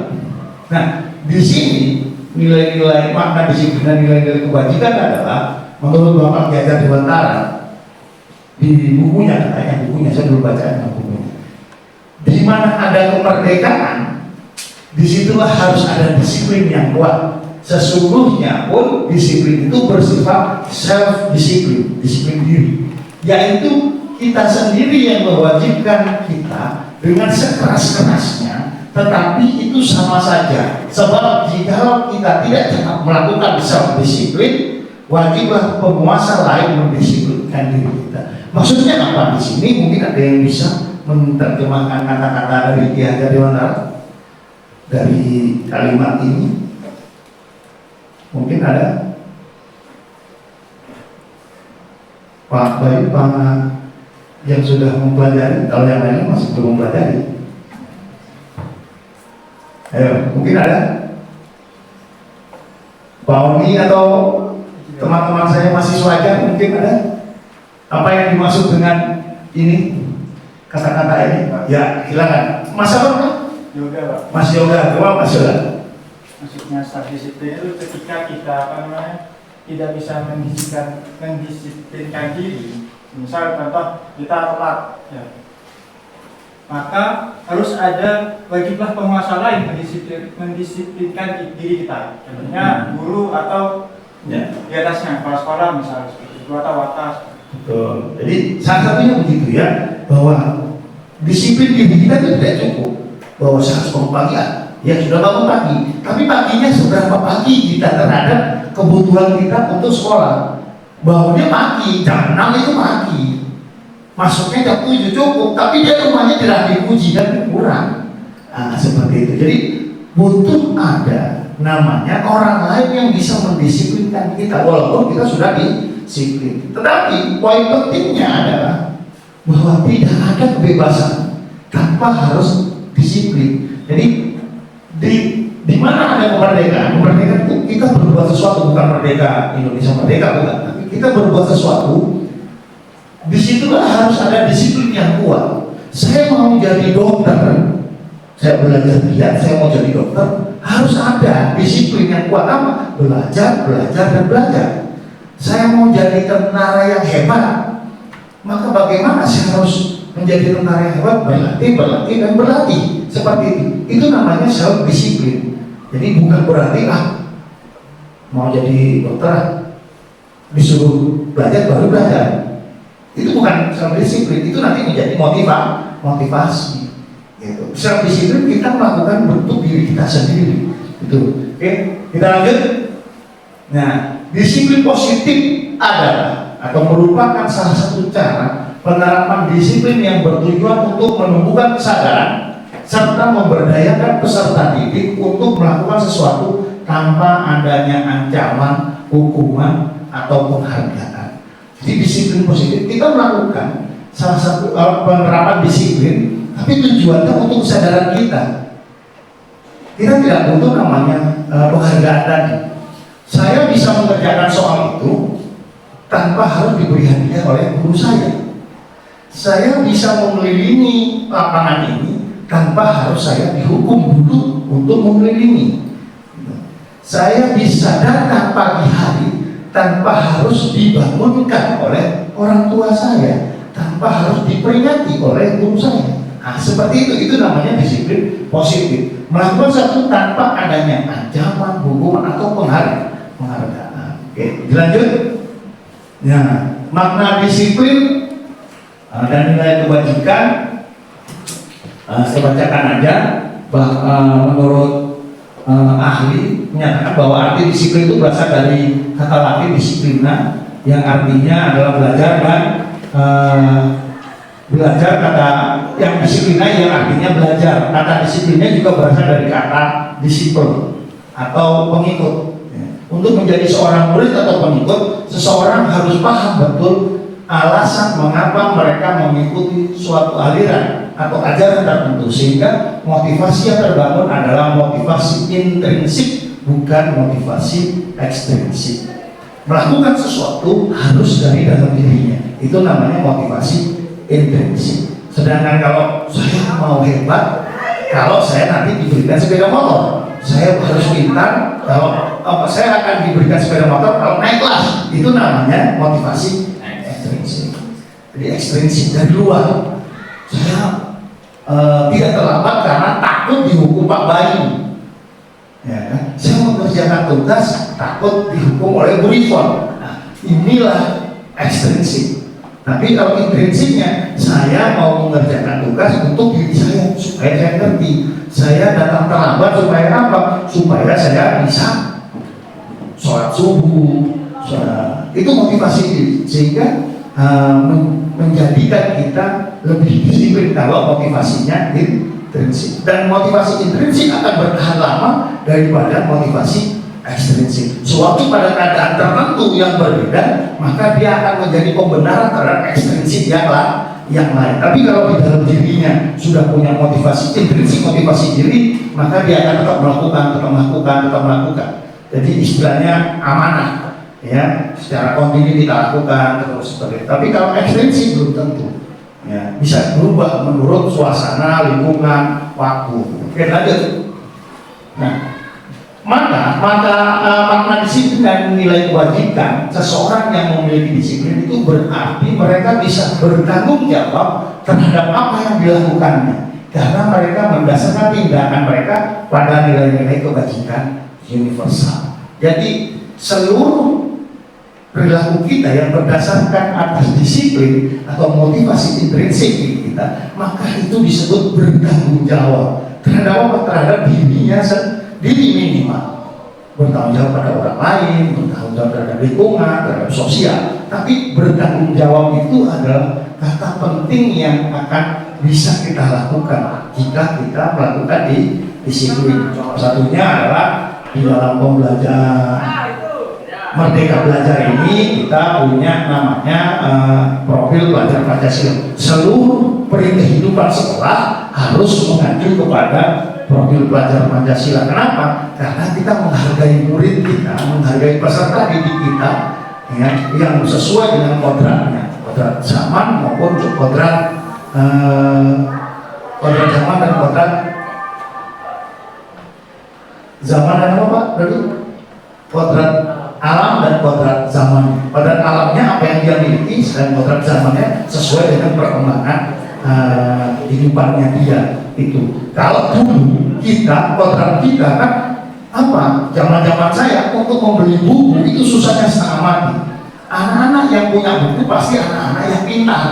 Nah, di sini nilai-nilai makna disiplin dan nilai-nilai kebajikan adalah menurut Bapak Ki Hajar Dewantara di bukunya, saya belum baca bukunya. Di mana ada kemerdekaan, disitulah harus ada disiplin yang kuat. Sesungguhnya pun disiplin itu bersifat self disiplin, disiplin diri, yaitu kita sendiri yang mewajibkan kita dengan sekeras-kerasnya, tetapi itu sama saja. Sebab jika kita tidak cepat melakukan self disiplin, wajiblah penguasa lain mendisiplinkan diri kita. Maksudnya apa di sini? Mungkin ada yang bisa menerjemahkan kata-kata dari Ki Hajar Dewantara dari kalimat ini. Mungkin ada Pak Bayu, Pak yang sudah mempelajari, kalau yang lainnya masih belum mempelajari. Ayo, mungkin ada Pak Oni atau teman-teman saya mahasiswa, mungkin ada apa yang dimaksud dengan ini, kata-kata ini? Ya, silakan. Mas apa Pak? Yoga Pak. Mas Yoga, coba Mas Yoga. Maksudnya self disiplin itu ketika kita tidak bisa mendisiplinkan diri. Misal contoh kita telat, ya. Maka harus ada wajiblah penguasa lain mendisiplinkan diri kita. Contohnya guru atau Ya. di atasnya, kepala sekolah misalnya seperti itu atau atas. Betul. Jadi salah satunya begitu ya, bahwa disiplin diri kita itu tidak cukup. Bahwa saya harus bangun pagi, ya sudah bangun pagi. Tapi paginya seberapa pagi kita terhadap kebutuhan kita untuk sekolah? Bangunnya pagi, jam 6 itu pagi. Masuknya jam 7 cukup, tapi dia rumahnya tidak dipuji dan kurang. Nah, seperti itu. Jadi butuh ada namanya orang lain yang bisa mendisiplinkan kita, walaupun kita sudah disiplin. Tetapi poin pentingnya adalah bahwa tidak ada kebebasan tanpa harus disiplin. Jadi di mana ada kemerdekaan? Kemerdekaan itu kita berbuat sesuatu, bukan merdeka Indonesia merdeka, bukan. Tapi kita berbuat sesuatu. Disitulah harus ada disiplin yang kuat. Saya mau jadi dokter, saya belajar giat, saya mau jadi dokter, harus ada disiplin yang kuat. Apa? Belajar, dan belajar. Saya mau jadi tentara yang hebat, maka bagaimana saya harus menjadi tentara yang hebat? Berlatih, dan berlatih. Seperti itu. Itu namanya self disiplin. Jadi bukan berarti mau jadi dokter disuruh belajar baru belajar. Itu bukan self disiplin, itu nanti menjadi motivasi. Gitu. Self disiplin kita melakukan bentuk diri kita sendiri. Itu. Oke, kita lanjut. Nah, disiplin positif adalah atau merupakan salah satu cara penerapan disiplin yang bertujuan untuk menumbuhkan kesadaran serta memberdayakan peserta didik untuk melakukan sesuatu tanpa adanya ancaman, hukuman, atau penghargaan. Jadi disiplin positif kita melakukan salah satu penerapan disiplin, tapi tujuannya untuk kesadaran kita. Kita tidak butuh namanya penghargaan tadi. Saya bisa mengerjakan soal itu tanpa harus diberi hadiah oleh guru saya. Saya bisa mengelilingi lapangan ini tanpa harus saya dihukum dulu untuk mengelilingi. Saya bisa datang pagi hari tanpa harus dibangunkan oleh orang tua saya, tanpa harus diperingati oleh guru saya. Nah, seperti itu namanya disiplin positif. Melakukan sesuatu tanpa adanya ancaman, hukuman, atau penghargaan. Oke, dilanjut. Ya, makna disiplin dan nilai kebajikan. Saya bacakan aja. Menurut ahli menyatakan bahwa arti disiplin itu berasal dari kata Latin disiplina, yang artinya adalah belajar dan belajar. Kata yang disiplina yang artinya belajar. Kata disiplinnya juga berasal dari kata disiplin atau pengikut. Untuk menjadi seorang murid atau pengikut, seseorang harus paham betul alasan mengapa mereka mengikuti suatu aliran atau ajaran tertentu, sehingga motivasi yang terbangun adalah motivasi intrinsik, bukan motivasi ekstrinsik. Melakukan sesuatu harus dari dalam dirinya, itu namanya motivasi intrinsik. Sedangkan kalau saya mau hebat, kalau saya nanti diberikan sepeda motor, saya harus pintar. Kalau saya akan diberikan sepeda motor kalau naik kelas, itu namanya motivasi ekstrinsik. Jadi ekstrinsik dari luar. Saya tidak terlambat karena takut dihukum Pak Bayu. Ya, kan? Saya mengerjakan tugas takut dihukum oleh Bu Rifon. Nah, inilah ekstrinsik. Tapi kalau intrinsiknya, saya mau mengerjakan tugas untuk diri saya supaya saya ngerti. Saya datang terlambat supaya apa? Supaya saya bisa sholat subuh. Itu motivasi diri. Sehingga menjadikan kita lebih disiplin kalau motivasinya intrinsik. Dan motivasi intrinsik akan bertahan lama daripada motivasi ekstrinsik. Suatu pada keadaan tertentu yang berbeda, maka dia akan menjadi pembenaran terhadap ekstrinsik yang lain. Tapi kalau di dalam dirinya sudah punya motivasi intrinsik, motivasi diri, maka dia akan tetap melakukan. Jadi istilahnya amanah. Ya, secara kontinu kita lakukan terus seperti itu. Tapi kalau ekstrinsik belum tentu. Ya, bisa berubah menurut suasana, lingkungan, waktu. Oke, lanjut. Nah, makna disiplin dan nilai kewajiban seseorang yang memiliki disiplin itu berarti mereka bisa bertanggung jawab terhadap apa yang dilakukannya, karena mereka mendasarkan tindakan mereka pada nilai-nilai kebajikan universal. Jadi seluruh perilaku kita yang berdasarkan atas disiplin atau motivasi intrinsik kita, maka itu disebut bertanggung jawab terhadap dirinya sendiri minimal. Bertanggung jawab pada orang lain, bertanggung jawab terhadap lingkungan, terhadap sosial. Tapi bertanggung jawab itu adalah kata penting yang akan bisa kita lakukan jika kita melakukan disiplin. Salah satunya adalah di dalam pembelajaran Merdeka Belajar ini kita punya namanya profil pelajar Pancasila. Seluruh kehidupan sekolah harus mengacu kepada profil pelajar Pancasila. Kenapa? Karena kita menghargai murid kita, menghargai peserta didik kita, ya, yang sesuai dengan kodratnya, kodrat zaman maupun kodrat zaman dan kodrat zaman dan apa Pak? Berarti kodrat alam dan kodrat zaman. Kodrat alamnya apa yang dia miliki, dan kodrat zamannya sesuai dengan perkembangan kehidupannya dia itu. Kalau dulu kita, kodrat kita kan apa? Zaman saya untuk membeli buku itu susahnya setengah mati. Anak-anak yang punya buku pasti anak-anak yang pintar.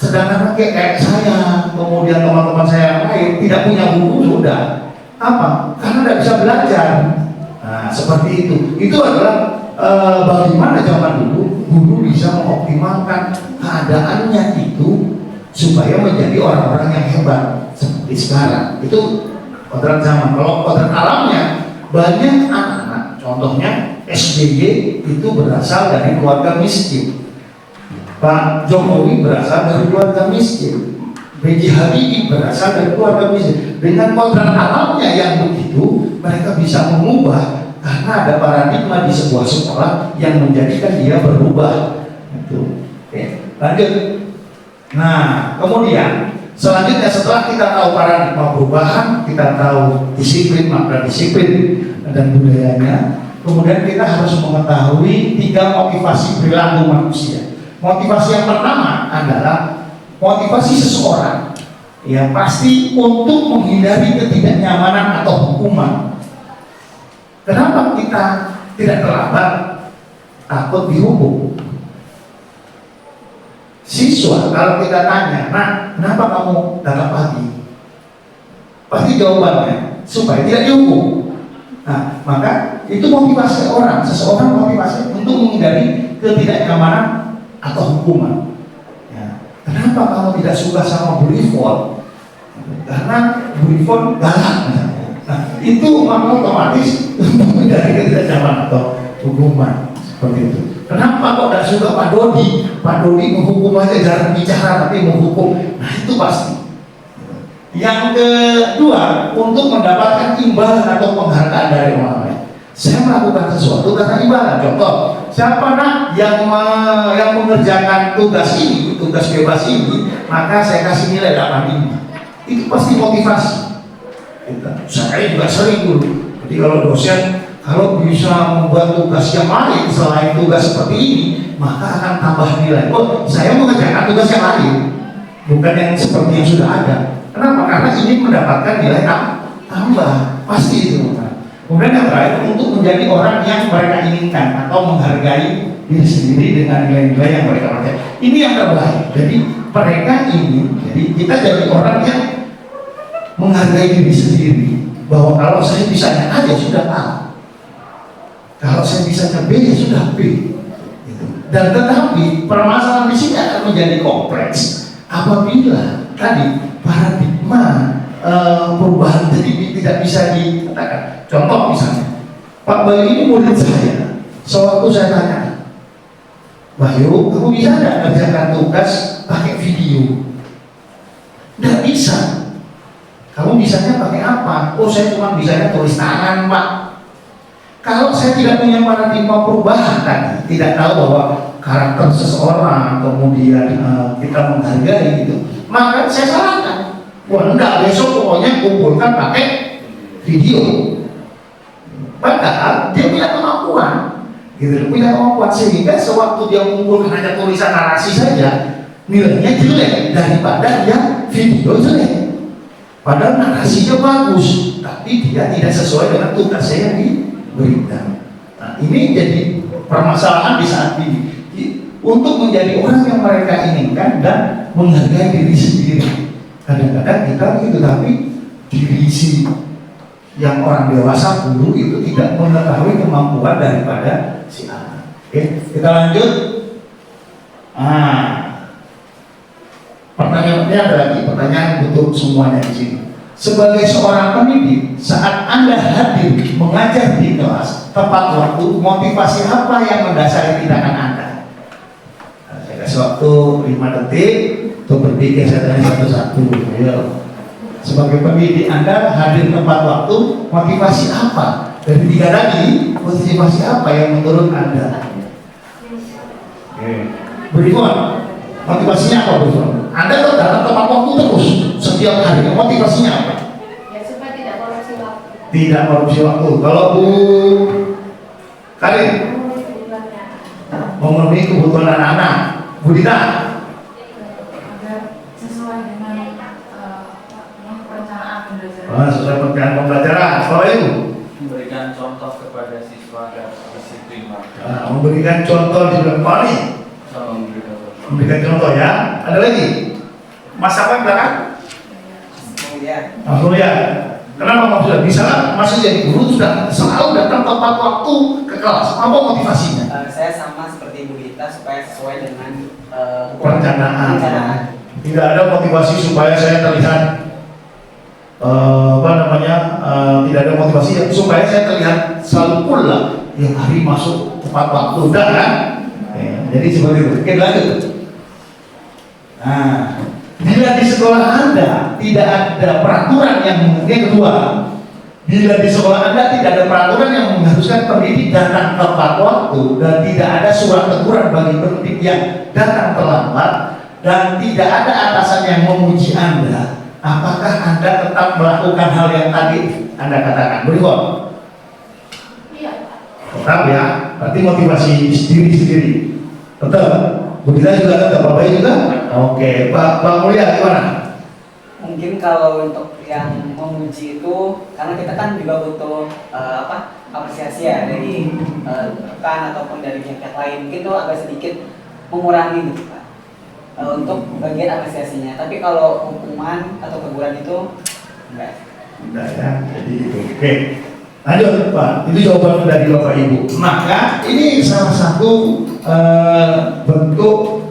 Sedangkan kayak saya, kemudian teman-teman saya yang lain tidak punya buku, sudah apa? Karena tidak bisa belajar. Nah, seperti itu. Itu adalah bagaimana zaman dulu guru bisa mengoptimalkan keadaannya itu supaya menjadi orang-orang yang hebat seperti sekarang. Itu kodrat zaman. Kalau kodrat alamnya, banyak anak-anak, contohnya SBY itu berasal dari keluarga miskin. Pak Jokowi berasal dari keluarga miskin. B.J. Habibie berasal dari keluarga miskin. Dengan kodrat alamnya yang begitu, mereka bisa mengubah karena ada paradigma di sebuah sekolah yang menjadikan dia berubah. Itu. Oke, lanjut. Nah, kemudian selanjutnya setelah kita tahu paradigma perubahan, kita tahu disiplin, makna disiplin dan budayanya, kemudian kita harus mengetahui 3 motivasi perilaku manusia. Motivasi yang pertama adalah motivasi seseorang ya pasti untuk menghindari ketidaknyamanan atau hukuman. Kenapa kita tidak terlambat? Takut dihukum. Siswa kalau kita tanya, nah kenapa kamu datang pagi? Pasti jawabannya supaya tidak dihukum. Nah, maka itu motivasi seseorang motivasi untuk menghindari ketidaknyamanan atau hukuman. Ya. Kenapa kamu tidak suka sama Bu Rifon? Karena Bu Rifon galak. Nah, itu maka otomatis untuk menghindari ketidaknyamanan atau hukuman. seperti itu. Kenapa kok tidak suka Pak Dodi? Pak Dodi menghukum aja, jarang bicara tapi menghukum. Nah itu pasti. Yang kedua, untuk mendapatkan imbalan atau penghargaan dari orang lain. Saya melakukan sesuatu karena imbalan. Contoh, siapa nak yang mengerjakan tugas ini, tugas bebas ini, maka saya kasih nilai 8,5. Itu pasti motivasi. Saya juga sering dulu. Jadi kalau dosen, kalau bisa membuat tugas yang lain selain tugas seperti ini, maka akan tambah nilai. Oh, saya mengerjakan tugas yang lain, bukan yang seperti yang sudah ada. Kenapa? Karena ini mendapatkan nilai tambah, pasti itu. Kemudian yang terakhir, untuk menjadi orang yang mereka inginkan atau menghargai diri sendiri dengan nilai-nilai yang mereka percaya. Ini yang terbaik. Jadi mereka ingin, jadi kita jadi orang yang menghargai diri sendiri, bahwa kalau saya bisanya A ya sudah A, kalau saya bisanya B ya sudah B. Dan tetapi permasalahan di sini akan menjadi kompleks apabila tadi paradigma perubahan jadi tidak bisa dikatakan. Contoh misalnya, Pak Bayu ini murid saya. Sewaktu saya tanya, Bayu, kamu bisa nggak kerjakan tugas pakai video? Nggak bisa. Kamu bisanya pakai apa? Oh, saya cuma bisanya tulis tangan, Pak. Kalau saya tidak punya paradigma perubahan tadi, tidak tahu bahwa karakter seseorang, kemudian kita menghargai gitu, maka saya salahkan. Wah, enggak, besok pokoknya kumpulkan pakai video. Padahal dia punya kemampuan, gitu, punya kemampuan sehingga sewaktu dia mengumpulkan hanya tulisan narasi saja, nilainya jelek daripada yang video jelek. Padahal narasinya bagus, tapi dia tidak sesuai dengan tugas yang diberikan. Nah, ini jadi permasalahan di saat ini. Untuk menjadi orang yang mereka inginkan dan menghargai diri sendiri. Kadang-kadang kita gitu, tapi diri yang orang dewasa guru itu tidak mengetahui kemampuan daripada si anak. Oke, kita lanjut. Pertanyaannya ada lagi, pertanyaan untuk semuanya di sini. Sebagai seorang pendidik, saat Anda hadir mengajar di kelas tepat waktu, motivasi apa yang mendasari tindakan Anda? Saya kasih waktu 5 detik untuk berpikir, saya tanya satu-satu. Sebagai pendidik Anda hadir tepat waktu, motivasi apa? Dari 3 tadi, motivasi apa yang menurut Anda? Berikut, motivasinya apa berikut? Anda tuh datang tepat waktu terus setiap hari, motivasinya apa? Ya supaya tidak korupsi waktu. Tidak korupsi waktu. Kalau Bu Karin, memenuhi kebutuhan anak-anak. Bu Dita, sesuai perencanaan pembelajaran. Kalau itu Memberikan contoh kepada siswa agar disiplin. memberikan contoh di belakang Pak. Memberikan contoh ya. Ada lagi? Mas apa yang belakang? Mas Surya. Kenapa Mas Surya? Misalnya masih jadi guru sudah selalu datang tepat waktu ke kelas. Apa motivasinya? Saya sama seperti Bu Dita supaya sesuai dengan perencanaan. Tidak ada motivasi supaya saya terlihat tidak ada motivasi supaya saya terlihat selalu full lah. Yang hari masuk tepat waktu, udah kan? Jadi seperti itu. Oke, lanjut. Nah, bila di sekolah Anda tidak ada peraturan yang kedua, bila di sekolah Anda tidak ada peraturan yang mengharuskan pendidik datang tepat waktu dan tidak ada surat teguran bagi pendidik yang datang terlambat dan tidak ada atasan yang memuji Anda, apakah Anda tetap melakukan hal yang tadi Anda katakan? Berikut. Iya. Tetap ya, berarti motivasi diri sendiri. Tetap. Bu Dita juga tetap, Bapak juga? Oke, Pak Mulya gimana? Mungkin kalau untuk yang memuji itu, karena kita kan juga butuh apresiasi ya dari rekan ataupun dari pihak lain, mungkin itu agak sedikit mengurangi gitu Pak, untuk bagian apresiasinya. Tapi kalau hukuman atau teguran itu enggak. Enggak ya, jadi itu. Oke, lanjut Pak, itu jawaban dari Bapak Ibu. Maka ini salah satu bentuk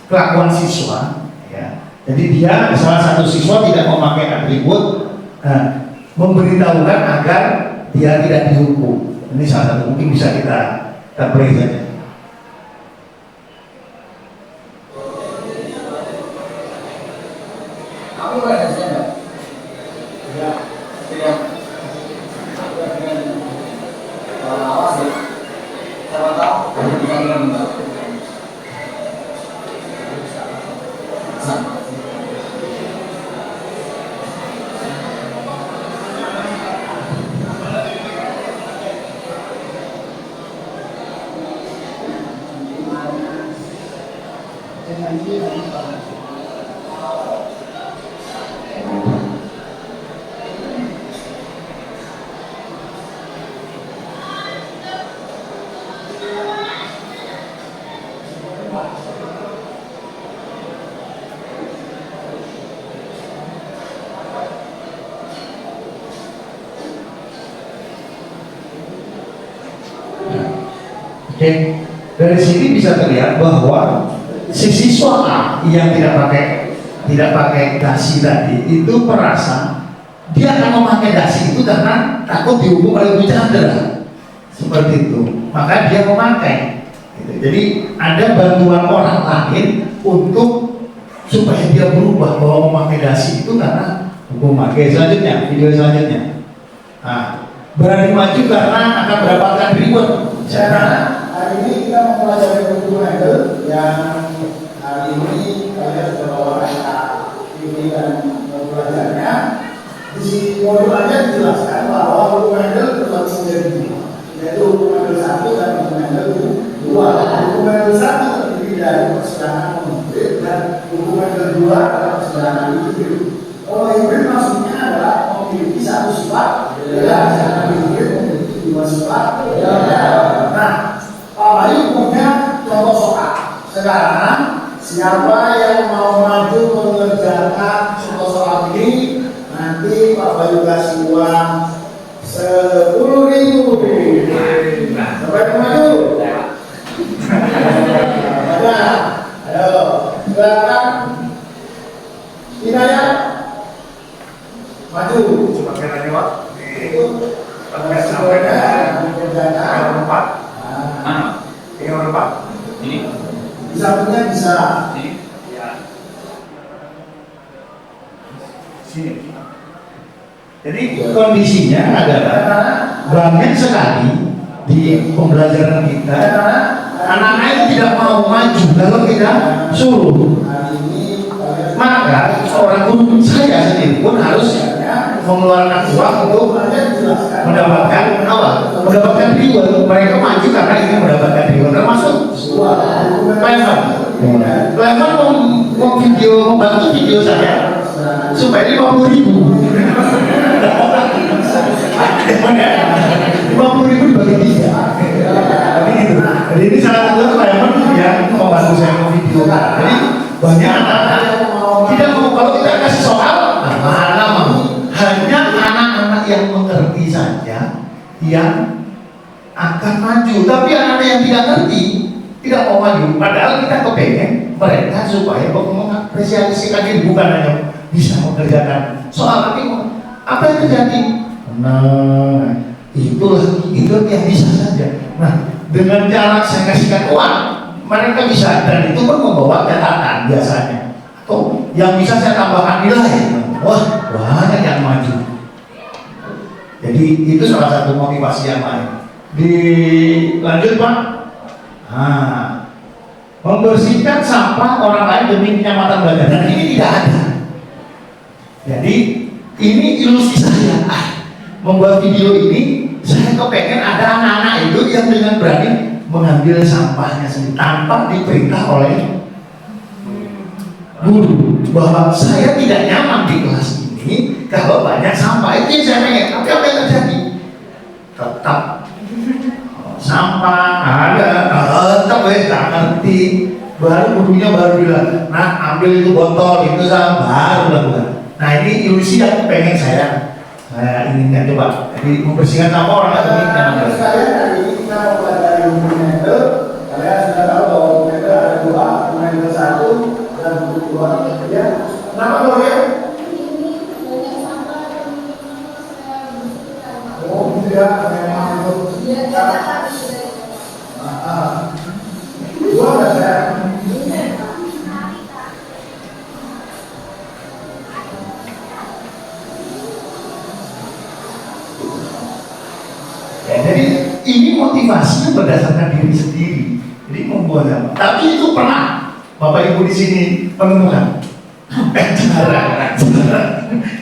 kelakuan siswa ya. Jadi dia salah satu siswa tidak memakai atribut, memberitahukan agar dia tidak dihukum. Ini salah satu mungkin bisa kita play saja. Aku ada siapa? Ya, tidak. Awas ya. Siapa tahu bisa menembak. Oke, dari sini bisa terlihat bahwa si siswa A yang tidak pakai dasi tadi itu merasa dia akan memakai dasi itu karena takut dihukum oleh Bu Chandra, seperti itu, maka dia memakai. Gitu. Jadi ada bantuan orang lain untuk supaya dia berubah bahwa memakai dasi itu karena hukum. Oke, selanjutnya video selanjutnya. Nah, berani maju karena akan mendapatkan reward. Hari ini kita mempelajari buku Mendel yang hari ini kalian sudah bawa ini dan belajarnya. Di modul aja dijelaskan bahwa buku Mendel terbagi menjadi dua, yaitu buku Mendel 1 dan buku Mendel 2. Buku Mendel 1 terdiri dari persidangan non-hibrid dan buku Mendel 2 adalah persidangan hibrid. Kalau hibrid maksudnya adalah memiliki satu sifat, dan hibrid memiliki dua sifat. Nah, Bayu punya contoh soal. Sekarang siapa yang mau maju mengerjakan contoh soal ini? Nanti Pak Bayu kasih uang 10.000. Siapa yang maju? Ayo, silakan. Hidayat maju. Coba kita lewat. Pakai sampai mengerjakan 4. Mana? Ini nomor 4. Ini? Bisa punya bisa. Ini? Sini. Jadi kondisinya adalah banyak sekali di pembelajaran kita anak-anak itu tidak mau maju kalau kita suruh. Maka orang guru saya sendiri pun harus mengeluarkan uang untuk mendapatkan reward. Mereka maju karena ingin mendapatkan reward, termasuk Lemon membantu video saya supaya 50.000 dibagi 3. Jadi ini salah satu Lemon yang membantu saya memvideo. Jadi banyak anak-anak tidak mau, kalau kita kasih soal mana mau, hanya anak-anak yang mengerti saja yang akan maju, tapi anak-anak yang tidak ngerti tidak mau maju. Padahal kita kepengen mereka supaya mengapresiasikan diri, bukan hanya bisa mengerjakan soal, tapi apa yang terjadi? Nah, itu yang bisa saja. Nah, dengan cara saya kasihkan uang, mereka bisa, dan itu pun membawa catatan biasanya. Atau yang bisa saya tambahkan nilai. Wah, banyak yang maju. Jadi itu salah satu motivasi yang lain. Dilanjut Pak. Nah, membersihkan sampah orang lain demi kenyamanan badan. Dan ini tidak ada. Jadi ini ilusi saya. Membuat video ini, saya kepengen ada anak-anak itu yang dengan berani mengambil sampahnya sendiri tanpa diperintah oleh guru. Bahwa saya tidak nyaman di kelas ini kalau banyak sampah. Itu yang saya pengen. Tapi apa yang terjadi? Tetap sampah ada, tetap nggak ngerti. Baru gurunya baru bilang, nah ambil itu botol itu sampah, baru lakukan. Nah ini ilusi yang pengen saya inginkan coba. Jadi membersihkan sampah orang atau ini nyaman. Saya hari ini kita mempelajari buku Mendel. Kalian sudah tahu bahwa buku Mendel ada 2, buku Mendel 1 dan buku 2. Ya, nama ya? Oh tidak, memang itu ini motivasinya berdasarkan diri sendiri. Jadi membuat apa? Tapi itu pernah Bapak Ibu di sini menemukan cara.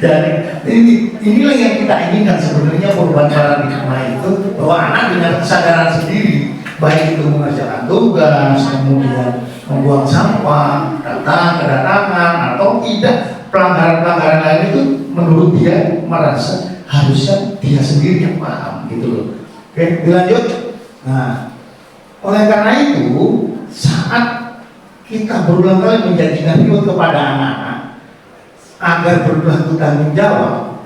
Jadi inilah yang kita inginkan sebenarnya, perubahan paradigma itu, bahwa anak dengan kesadaran sendiri, baik itu mengerjakan tugas, kemudian membuang sampah, kedatangan atau tidak, pelanggaran-pelanggaran lain itu menurut dia merasa harusnya dia sendiri yang paham gitu loh. Oke, dilanjut. Nah, oleh karena itu saat kita berulang kali menjanjikan reward kepada anak-anak agar berlaku tanggung jawab,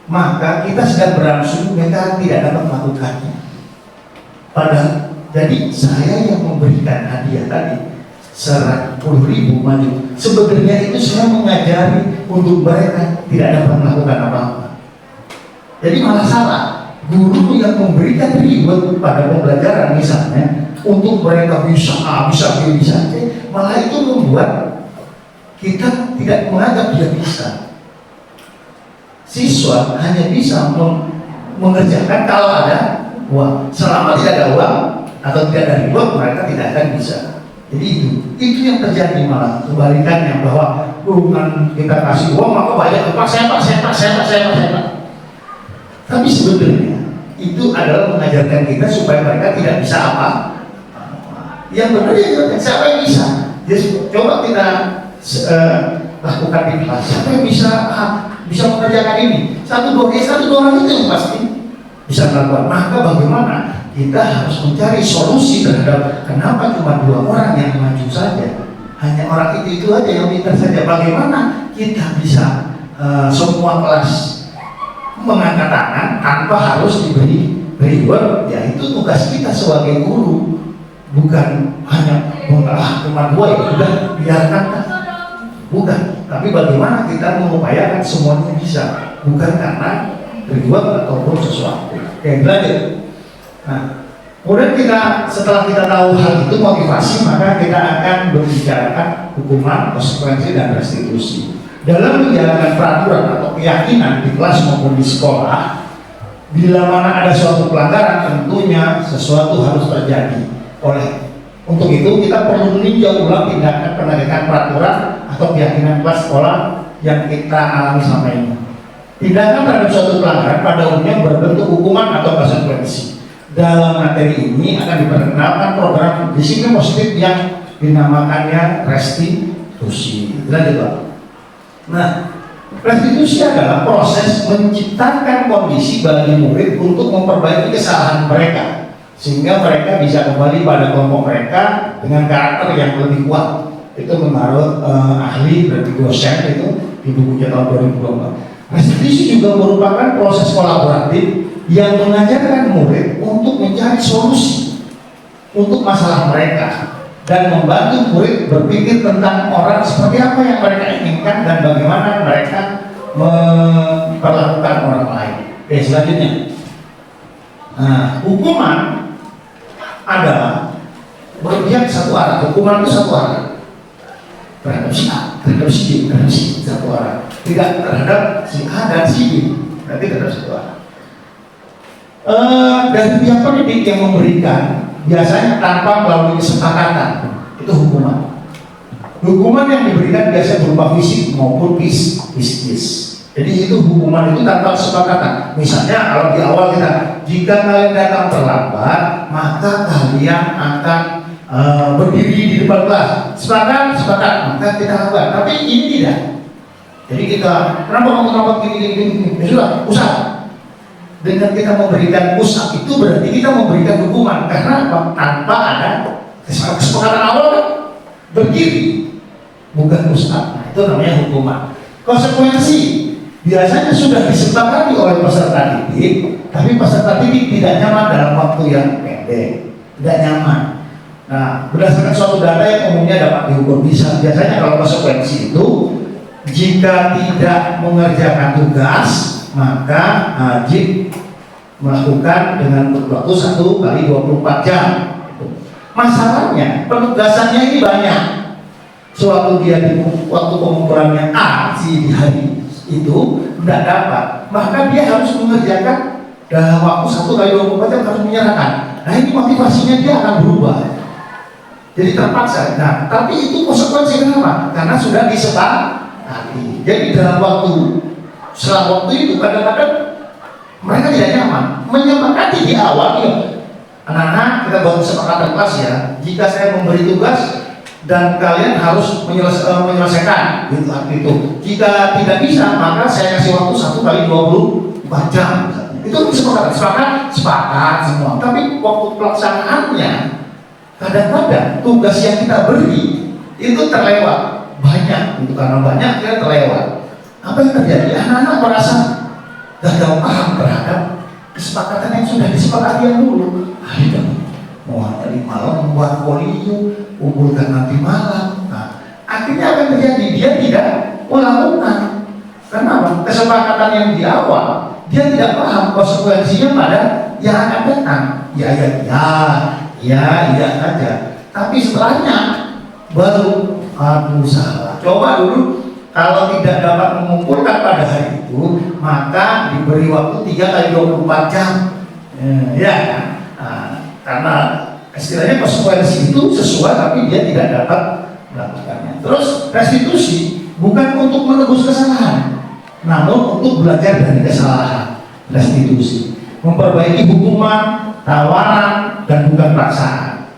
maka kita sedang berangsur mereka tidak dapat melakukannya. Padahal, jadi saya yang memberikan hadiah tadi 100.000 maju, sebenarnya itu saya mengajari untuk mereka tidak dapat melakukan apa-apa. Jadi malah salah. Guru yang memberikan reward pada pembelajaran misalnya untuk mereka bisa A, bisa B, bisa C, malah itu membuat kita tidak menganggap dia bisa. Siswa hanya bisa mengerjakan kalau ada uang. Selama tidak ada uang atau tidak ada reward, mereka tidak akan bisa. Jadi itu yang terjadi, malah kebalikannya, bahwa bukan kita kasih uang maka banyak Pak. Tapi sebenarnya itu adalah mengajarkan kita supaya mereka tidak bisa apa. Yang benar ya siapa yang bisa. Jadi coba kita lakukan di kelas. Siapa yang bisa mengerjakan ini? Satu dua orang itu yang pasti bisa melakukan. Maka bagaimana kita harus mencari solusi terhadap kenapa cuma 2 orang yang maju saja. Hanya orang itu aja yang pintar saja. Bagaimana kita bisa semua kelas mengangkat tangan tanpa harus diberi reward? Ya itu tugas kita sebagai guru, bukan hanya cuma 2 ya sudah biarkan, bukan. Tapi bagaimana kita mengupayakan semuanya bisa, bukan karena reward ataupun sesuatu. Oke, lanjut. Nah, kemudian setelah kita tahu hal itu motivasi, maka kita akan membicarakan hukuman, konsekuensi dan restitusi. Dalam menjalankan peraturan atau keyakinan di kelas maupun di sekolah, bila mana ada suatu pelanggaran, tentunya sesuatu harus terjadi. Untuk itu kita perlu meninjau ulang tindakan penegakan peraturan atau keyakinan kelas sekolah yang kita alami selama ini. Tindakan terhadap suatu pelanggaran pada umumnya berbentuk hukuman atau konsekuensi. Dalam materi ini akan diperkenalkan program disiplin positif yang dinamakannya restitusi. Lanjut Pak. Nah, restitusi adalah proses menciptakan kondisi bagi murid untuk memperbaiki kesalahan mereka, sehingga mereka bisa kembali pada kelompok mereka dengan karakter yang lebih kuat. Itu menurut ahli berarti dosen itu di bukunya tahun 2024. Restitusi juga merupakan proses kolaboratif yang mengajarkan murid untuk mencari solusi untuk masalah mereka dan membantu murid berpikir tentang orang seperti apa yang mereka inginkan dan bagaimana mereka memperlakukan orang lain. Oke, selanjutnya. Nah, hukuman adalah berpihak satu arah. Hukuman itu satu arah. Terhadap si A, terhadap si B, terhadap si satu arah. Tidak terhadap si A dan si B, berarti terhadap satu arah. Dari pihak pendidik yang memberikan biasanya tanpa melalui kesepakatan, itu hukuman. Hukuman yang diberikan biasanya berupa fisik maupun psikis. Jadi itu hukuman itu tanpa kesepakatan. Misalnya kalau di awal kita, jika kalian datang terlambat, maka kalian akan berdiri di depan kelas. Sepakat, maka kita lakukan. Tapi ini tidak. Jadi kita, kenapa kamu terlambat gini? Ya sudah, usah. Dengan kita memberikan push-up itu berarti kita memberikan hukuman. Karena apa? Tanpa ada kesepakatan awal kan? Berdiri, bukan push-up. Nah, itu namanya hukuman. Konsekuensi biasanya sudah disepakati oleh peserta didik, tapi peserta didik tidak nyaman dalam waktu yang pendek, tidak nyaman. Nah, berdasarkan suatu data yang umumnya dapat diukur bisa. Biasanya kalau konsekuensi itu, jika tidak mengerjakan tugas, maka wajib melakukan dengan waktu 1 kali 24 jam. Masalahnya penugasannya ini banyak. Sewaktu dia di waktu pengukurannya A di hari itu tidak dapat, maka dia harus mengerjakan dalam waktu 1 kali 24 jam harus menyerahkan. Nah ini motivasinya dia akan berubah. Jadi terpaksa. Nah, tapi itu konsekuensi kenapa? Karena sudah disepakati. Jadi dalam selang waktu itu kadang-kadang mereka tidak nyaman. Menyepakati di awal, ya. Anak-anak, kita buat kesepakatan kelas ya. Jika saya memberi tugas dan kalian harus menyelesaikan itu. Jika tidak bisa, maka saya kasih waktu 1 kali 24 jam. Itu sepakat semua. Tapi waktu pelaksanaannya, kadang-kadang tugas yang kita beri itu terlewat banyak. Itu karena banyak kita terlewat. Apa yang terjadi? Anak-anak merasa gagal paham terhadap kesepakatan yang sudah disepakati yang dulu. Ayo, mau tadi malam membuat folio, kumpulkan nanti malam. Nah, akhirnya akan terjadi dia tidak melakukan. Kenapa? Kesepakatan yang di awal dia tidak paham konsekuensinya pada yang akan datang. Ya saja. Tapi setelahnya baru salah. Coba dulu kalau tidak dapat mengumpulkan pada hari itu, maka diberi waktu 3 kali 24 jam. Ya kan? Nah, karena istilahnya konsekuensi itu sesuai tapi dia tidak dapat melakukannya. Terus restitusi bukan untuk menebus kesalahan, namun untuk belajar dari kesalahan. Restitusi memperbaiki hukuman, tawaran, dan bukan paksaan.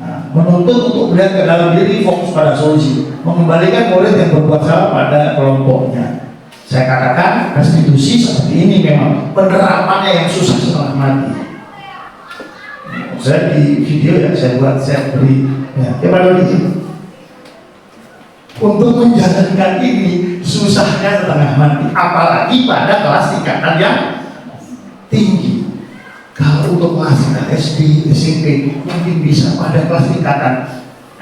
Nah, menuntut untuk melihat ke dalam diri, fokus pada solusi, mengembalikan murid yang berbuat salah pada kelompoknya. Saya katakan restitusi seperti ini memang penerapannya yang susah setengah mati. Saya di video yang saya buat, saya beri ya, pada ini untuk menjalankan ini susahnya setengah mati, apalagi pada kelas tingkatan yang tinggi. Kalau untuk kelas tingkat SD, SMP mungkin bisa, pada kelas tingkatan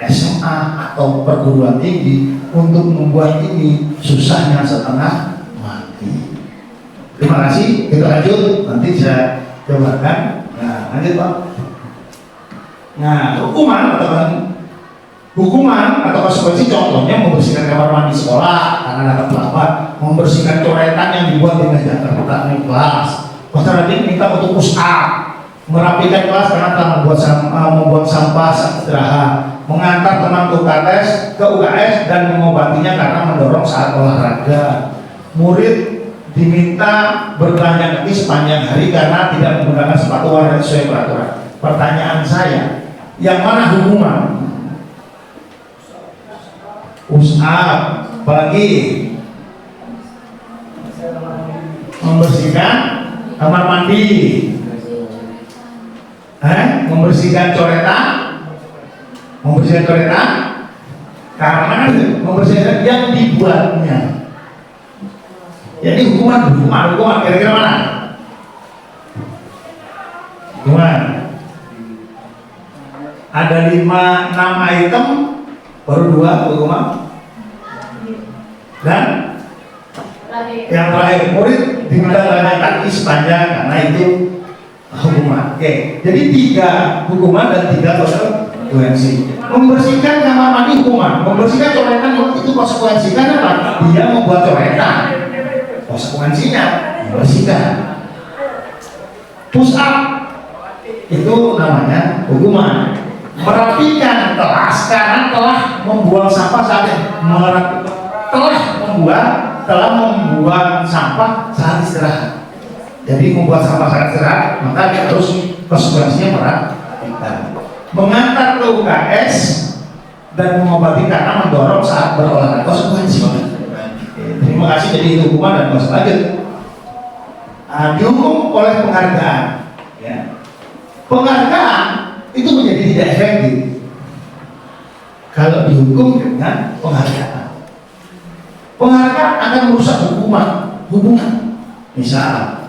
SMA atau perguruan tinggi untuk membuat ini susahnya setengah mati. Terima kasih, kita lanjut, nanti saya cobakan. Nah, lanjut Pak. Nah, hukuman atau konsekuensi contohnya membersihkan kamar mandi sekolah karena anak terlambat, membersihkan coretan yang dibuat di meja terbuka di kelas. Pastor Radin minta untuk push up, merapikan kelas karena telah membuang sampah saat istirahat, mengantar teman ke UKS dan mengobatinya karena mendorong saat olahraga. Murid diminta berbelanja kaki sepanjang hari karena tidak menggunakan sepatu warna sesuai peraturan. Pertanyaan saya, yang mana hukuman? Push up, apalagi membersihkan kamar mandi, membersihkan coretan, karena membersihkan yang dibuatnya. Jadi hukuman kira-kira mana? Hukuman ada 5-6 item, baru 2 hukuman, dan yang terakhir murid diminta belanja kaki sepanjang karena itu hukuman. Oke, jadi 3 hukuman dan 3 konsekuensi. Membersihkan kamar mandi hukuman, membersihkan coretan itu konsekuensi. Karena apa? Dia membuat coretan, konsekuensinya membersihkan. Push up itu namanya hukuman. Merapikan kelas karena telah membuang sampah telah membuang sampah saat istirahat. Jadi membuat sampah saat istirahat, maka dia harus konsekuensinya merapikan. Mengantar ke UKS dan mengobati karena mendorong saat berolahraga, konsekuensi. Terima kasih. Jadi itu hukuman dan konsekuensi. Lanjut. Dihukum oleh penghargaan. Ya. Penghargaan itu menjadi tidak efektif kalau dihukum dengan penghargaan. Penghargaan akan merusak hubungan. Misal,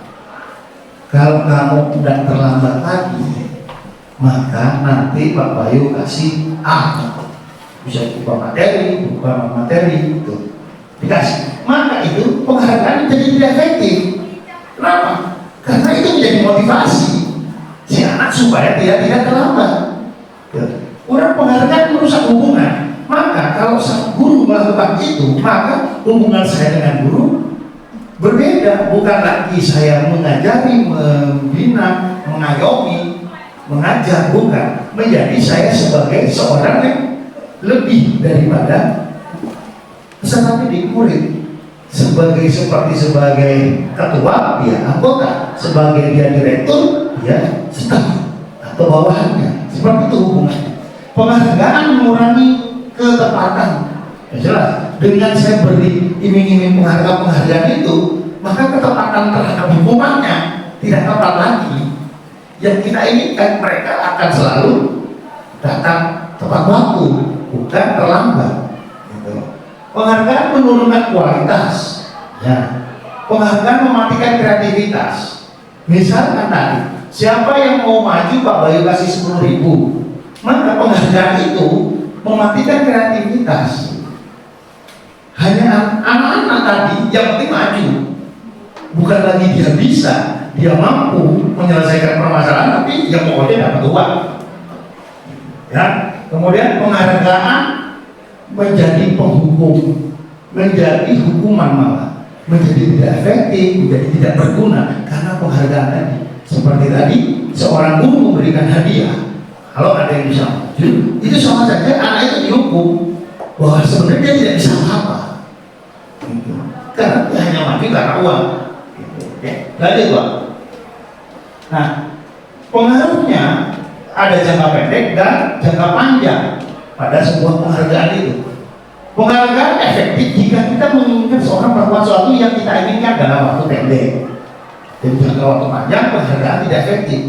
kalau kamu tidak terlambat lagi, maka nanti Pak Bayu kasih bisa berupa materi itu dikasih. Maka itu penghargaan jadi tidak efektif. Kenapa? Karena itu menjadi motivasi si anak supaya tidak terlambat. Orang penghargaan merusak hubungan. Maka kalau sang guru melakukan itu, maka hubungan saya dengan guru Berbeda, bukan lagi saya mengajari, membina, mengayomi, mengajar, bukan. Menjadi saya sebagai seorang yang lebih daripada peserta didik murid. Seperti sebagai ketua, dia anggota. Sebagai dia direktur, dia staf atau bawahannya. Seperti itu hubungannya. Penghargaan mengurangi ketepatan. Ya jelas, dengan saya beri iming-iming penghargaan itu, maka ketepatan terhadap hukumannya tidak tepat lagi. Yang kita inginkan mereka akan selalu datang tepat waktu, bukan terlambat. Gitu. Penghargaan menurunkan kualitas, ya. Penghargaan mematikan kreativitas. Misalkan tadi, siapa yang mau maju Pak Bayu kasih 10.000, maka penghargaan itu mematikan kreativitas. Hanya anak-anak tadi yang penting maju, bukan lagi dia bisa, dia mampu menyelesaikan permasalahan, tapi yang pokoknya dapat uang. Ya, kemudian penghargaan menjadi penghukum, menjadi hukuman malah, menjadi tidak efektif, menjadi tidak berguna karena penghargaan tadi. Seperti tadi, seorang guru memberikan hadiah, kalau ada yang bisa maju, itu sama saja anak itu dihukum bahwa sebenarnya dia tidak bisa apa-apa. Gitu. Karena dia hanya maju karena uang. Gitu. Ya. Lanjut Pak. Nah, pengaruhnya ada jangka pendek dan jangka panjang pada sebuah penghargaan itu. Penghargaan efektif jika kita menginginkan seorang melakukan sesuatu yang kita inginkan dalam waktu pendek. Dan jangka waktu panjang penghargaan tidak efektif.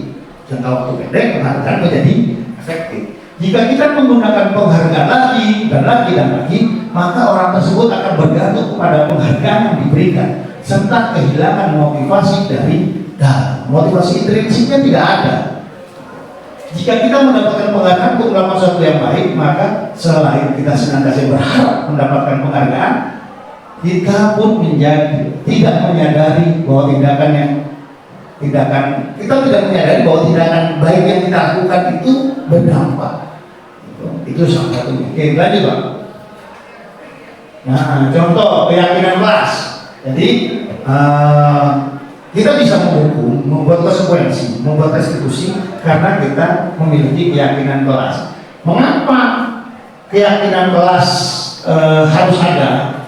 Jangka waktu pendek penghargaan menjadi efektif. Jika kita menggunakan penghargaan lagi dan lagi dan lagi, maka orang tersebut akan bergantung kepada penghargaan yang diberikan serta kehilangan motivasi dari dalam. Motivasi intrinsiknya tidak ada. Jika kita mendapatkan penghargaan untuk melakukan sesuatu yang baik, maka selain kita senantiasa berharap mendapatkan penghargaan, kita pun menjadi tidak menyadari bahwa kita tidak menyadari bahwa tindakan baik yang kita lakukan itu berdampak. Itu salah satunya. Oke, lanjut Pak. Nah, contoh keyakinan kelas. Jadi kita bisa menghukum, membuat konsekuensi, membuat restitusi karena kita memiliki keyakinan kelas. Mengapa keyakinan kelas harus ada?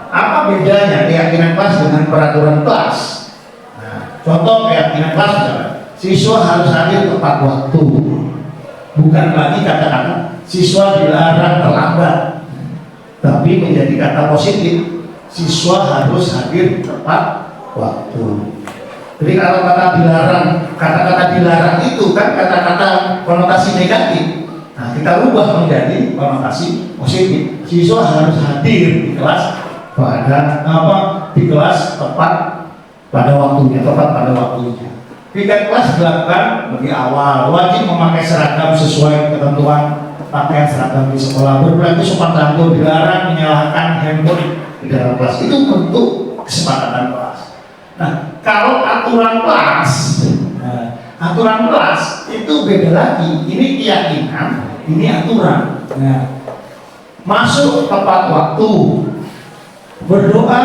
Apa bedanya keyakinan kelas dengan peraturan kelas? Nah, contoh keyakinan kelas misalnya, siswa harus hadir tepat waktu. Bukan lagi kata-kata siswa dilarang terlambat, tapi menjadi kata positif, siswa harus hadir tepat waktu. Jadi kalau kata-kata dilarang itu kan kata-kata konotasi negatif. Nah, kita rubah menjadi konotasi positif. Siswa harus hadir di kelas di kelas tepat pada waktunya, tepat pada waktunya. Piket kelas dilakukan lebih awal, wajib memakai seragam sesuai ketentuan pakaian seragam di sekolah, berperilaku sopan santun, dilarang menyalakan handphone di dalam kelas. Itu bentuk kesepakatan kelas. Nah, kalau aturan kelas itu beda lagi. Ini keyakinan, ini aturan. Nah, masuk tepat waktu, berdoa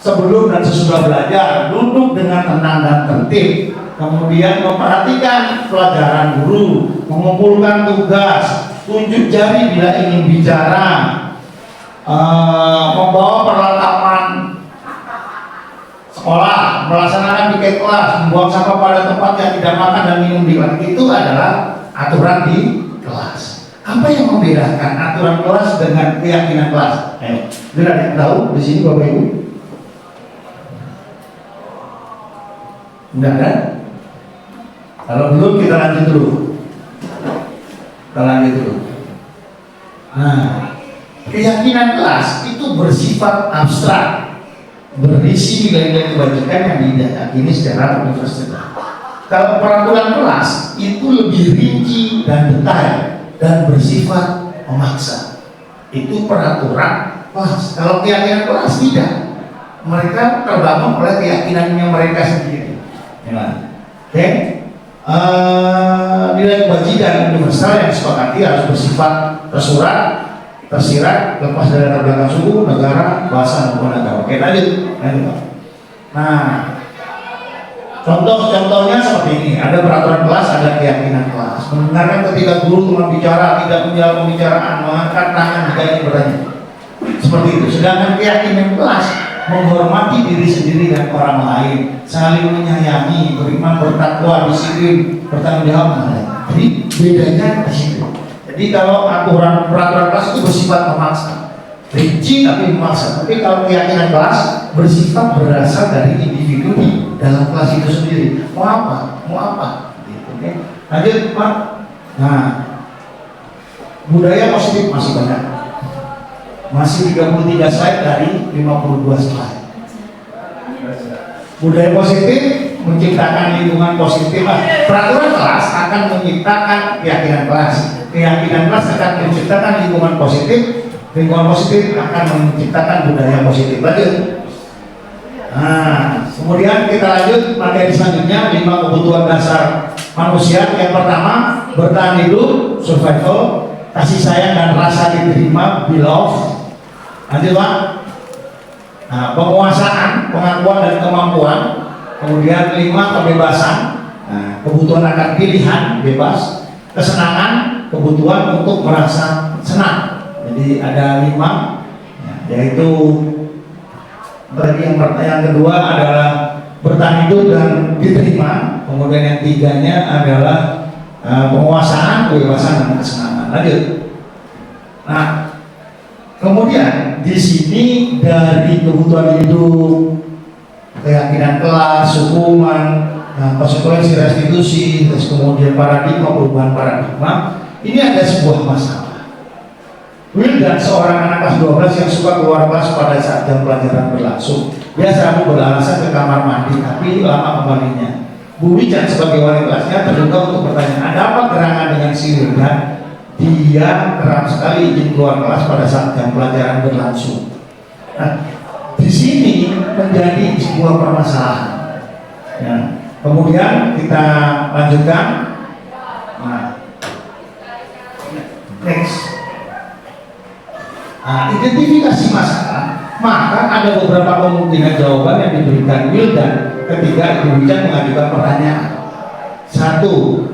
sebelum dan sesudah belajar, duduk dengan tenang dan tertib, kemudian memperhatikan pelajaran guru, mengumpulkan tugas, tunjuk jari bila ingin bicara, membawa perlengkapan sekolah, melaksanakan piket kelas, membuang sampah pada tempat yang tidak makan dan minum di kelas. Itu adalah aturan di kelas. Apa yang membedakan aturan kelas dengan keyakinan kelas? Ada yang tahu di sini Bapak Ibu? Enggak kan? Kalau belum kita lanjut dulu. Nah, keyakinan kelas itu bersifat abstrak, berisi nilai-nilai kebajikan yang diyakini secara universal. Kalau peraturan kelas itu lebih rinci dan detail dan bersifat memaksa. Itu peraturan kelas. Kalau keyakinan kelas tidak. Mereka terbangun oleh keyakinannya mereka sendiri. Oke. Nilai kebajikan universal yang disepakati harus bersifat tersurat, tersirat, lepas dari latar belakang suku, negara, bahasa maupun agama. Oke, lanjut Pak. Nah, contohnya seperti ini, ada peraturan kelas, ada keyakinan kelas. Mendengarkan ketika guru telah bicara, tidak menjawab pembicaraan, mengangkat tangan jika ingin bertanya. Seperti itu. Sedangkan keyakinan kelas menghormati diri sendiri dan orang lain, saling menyayangi, beriman, bertakwa, disiplin, bertanggung jawab. Jadi bedanya di situ. Jadi kalau aturan peraturan kelas itu bersifat memaksa, rinci tapi memaksa. Tapi kalau keyakinan kelas bersifat berasal dari individu di dalam kelas itu sendiri. Mau apa, gitu, oke? Lanjut Pak. Nah, budaya positif masih banyak. Masih 33 slide dari 52 slide. Budaya positif menciptakan lingkungan positif. Peraturan kelas akan menciptakan keyakinan kelas. Keyakinan kelas akan menciptakan lingkungan positif. Lingkungan positif akan menciptakan budaya positif. Lanjut. Nah, kemudian kita lanjut materi selanjutnya, 5 kebutuhan dasar manusia. Yang pertama, bertahan hidup, survival, kasih sayang dan rasa diterima, beloved. Lanjut Pak. Nah, penguasaan, pengakuan dan kemampuan. Kemudian 5 kebebasan. Nah, kebutuhan akan pilihan, bebas. Kesenangan, kebutuhan untuk merasa senang. Jadi ada 5, yaitu tadi yang kedua adalah bertahan hidup dan diterima. Kemudian yang 3-nya adalah penguasaan, kebebasan dan kesenangan. Lanjut. Nah, kemudian di sini dari kebutuhan hidup, keyakinan kelas, hukuman, konsekuensi restitusi, terus kemudian paradigma, perubahan paradigma, ini ada sebuah masalah. Wildan, seorang anak kelas 12 yang suka keluar kelas pada saat jam pelajaran berlangsung. Dia selalu beralasan ke kamar mandi, tapi lama kembalinya. Bu Wijan sebagai wali kelasnya terduga untuk bertanya, ada apa gerangan dengan si Wildan? Dia kerap sekali izin keluar kelas pada saat jam pelajaran berlangsung. Nah, di sini menjadi sebuah permasalahan. Ya. Kemudian kita lanjutkan. Nah, next. Nah, identifikasi masalah, maka ada beberapa kemungkinan jawaban yang diberikan Wildan ketika Ibu Wijan mengajukan pertanyaan. 1.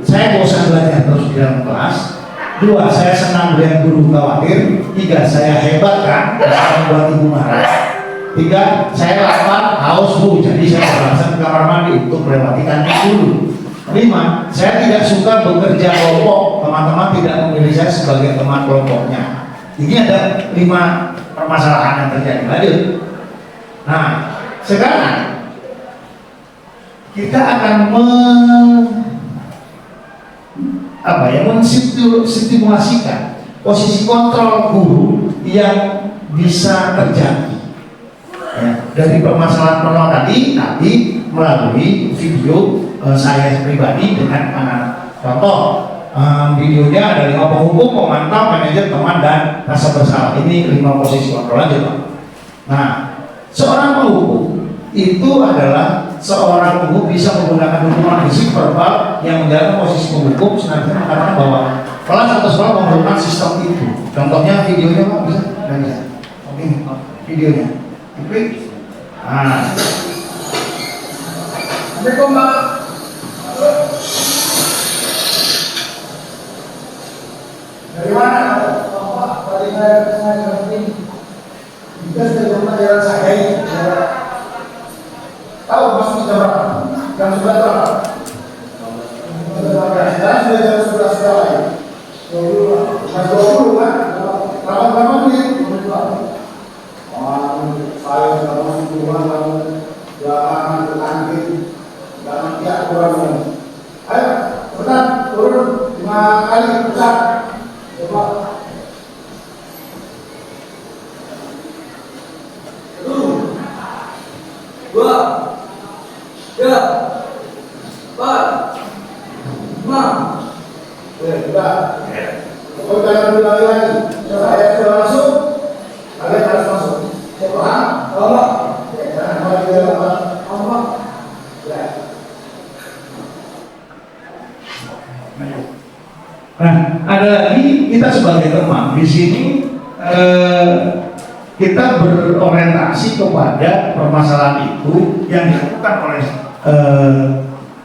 Saya bosan belajar terus di dalam kelas. 2. Saya senang melihat guru khawatir. 3. Saya hebat kan, bisa membuat ibu marah. 3. Saya lapar, haus Bu, jadi saya beralasan ke kamar mandi untuk melewati kantin dulu. 5. Saya tidak suka bekerja kelompok, teman-teman tidak memilih saya sebagai teman kelompoknya. Ini ada 5 permasalahan yang terjadi. Lanjut. Nah, sekarang kita akan menstimulasikan posisi kontrol guru yang bisa terjadi. Ya, dari permasalahan tadi melalui video saya pribadi dengan anak. Contoh, videonya ada 5 penghukum, pemantau, manajer, teman, dan rasa bersalah. Ini 5 posisi kontrol. Lanjut Pak. Nah, seorang penghukum itu adalah seorang penghukum bisa menggunakan hukuman fisik, verbal yang menjalankan posisi penghukum senantiasa mengatakan bahwa kelas atau sekolah memerlukan sistem itu. Contohnya videonya Pak, bisa? Dan bisa. Oke, videonya. Klik. Nah, Assalamualaikum Pak. Dari mana? Pak, tadi saya ngerti. Kita sudah rumah jalan saya ini. Tahu masuk jam berapa? Jam 11 berapa? Sekarang sudah jam 11 lain. 20 kan? Berapa menit? Saya sudah masuk rumah lalu belakangan ke kantin. Jangan tidak kurang. Ayo, benar, turun 5 kali besar. Coba. Turun. 2, 3, 4, 5. Sudah. Oh, jangan ulangi lagi. Saya sudah masuk. Kalian harus masuk. Paham? Paham? Jangan lagi dalam paham? Ya. Nah, ada lagi kita sebagai teman di sini kita berorientasi kepada permasalahan itu yang dilakukan oleh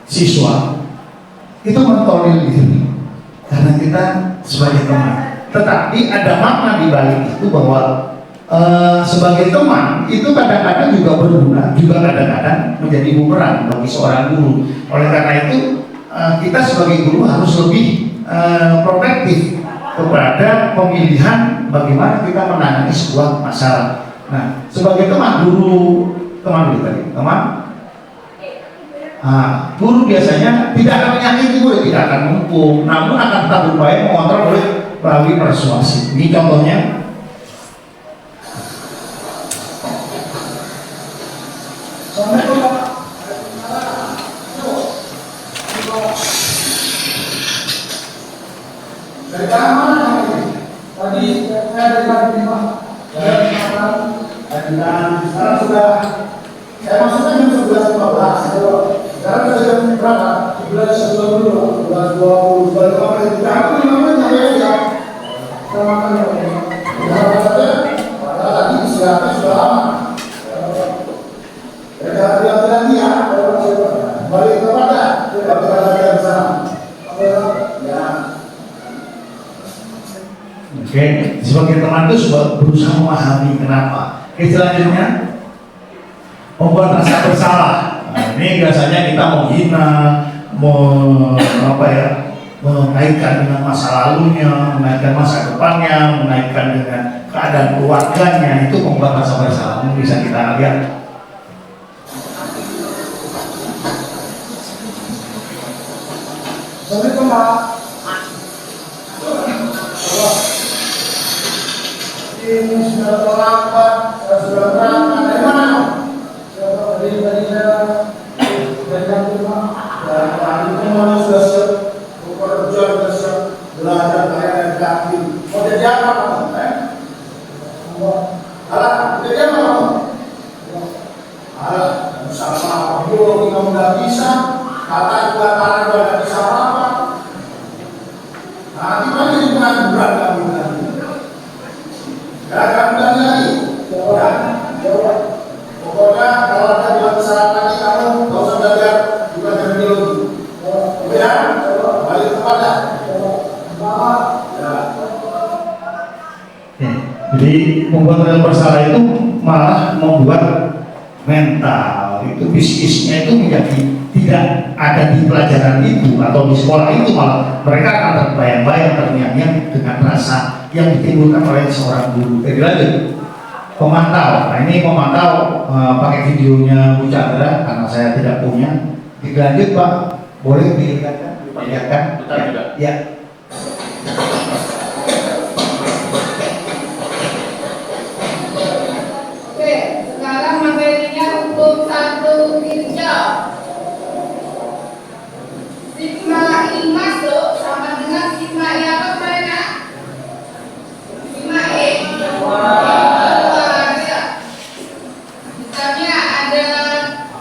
siswa itu mentolerir diri karena kita sebagai teman. Tetapi ada makna di balik itu bahwa sebagai teman itu kadang-kadang juga berguna, juga kadang-kadang menjadi bumerang bagi seorang guru. Oleh karena itu kita sebagai guru harus lebih protektif kepada pemilihan bagaimana kita menangani sebuah masalah. Nah, sebagai teman guru, guru biasanya tidak akan menyakiti murid, tidak akan menghukum, namun akan tetap berupaya mengontrol murid melalui persuasi. Ini contohnya. Dari mana ini? Tadi saya dari Lima. Dan sekarang sudah saya masukkan jam 11.15. Sekarang sudah jam berapa? 11.20, 11.20, 11.15. Aku 5 menit ya. Kita makan ya. Padahal tadi istirahatnya sudah lama. Hati-hati lagi ya. Balik ke mana? Balik ke latihan bersama. Ya. Oke, sebagai teman itu berusaha memahami kenapa. Selanjutnya membuat rasa bersalah. Nah, ini biasanya kita menghina, mengaitkan dengan masa lalunya, mengaitkan masa depannya, mengaitkan dengan keadaan keluarganya, itu membuat rasa bersalah. Bisa kita lihat. Assalamualaikum Pak. Ini sudah terlambat, saya sudah berangkat. Dari mana? Dari rumah. Dan tadi semuanya sudah siap. Bekerja sudah siap. Belajar dari kaki. Mau jadi apa kamu? Alah, jadi apa kamu? Alah, sama dulu kamu nggak bisa. Kata juga karena nggak bisa apa. Nah, gimana ini pengangguran kamu nanti? Gak lagi. Jawab. Pokoknya kalau ada dua kesalahan lagi kamu gak usah belajar juga terminologi. Ya, balik kepada. Jadi membuat rasa bersalah itu malah membuat mental itu psikisnya itu menjadi tidak ada di pelajaran itu atau di sekolah itu, malah mereka akan terbayang-bayang terngiang-ngiang dengan rasa yang ditimbulkan oleh seorang guru. Jadi lanjut pemantau. Nah ini pemantau pakai videonya Bu Chandra karena saya tidak punya. Dilanjut Pak, boleh diperlihatkan? Ya. Oke, sekarang materinya hukum 1 kirja. Sigma I masuk sama dengan sigma I apa mereka? Sigma E. Misalnya ada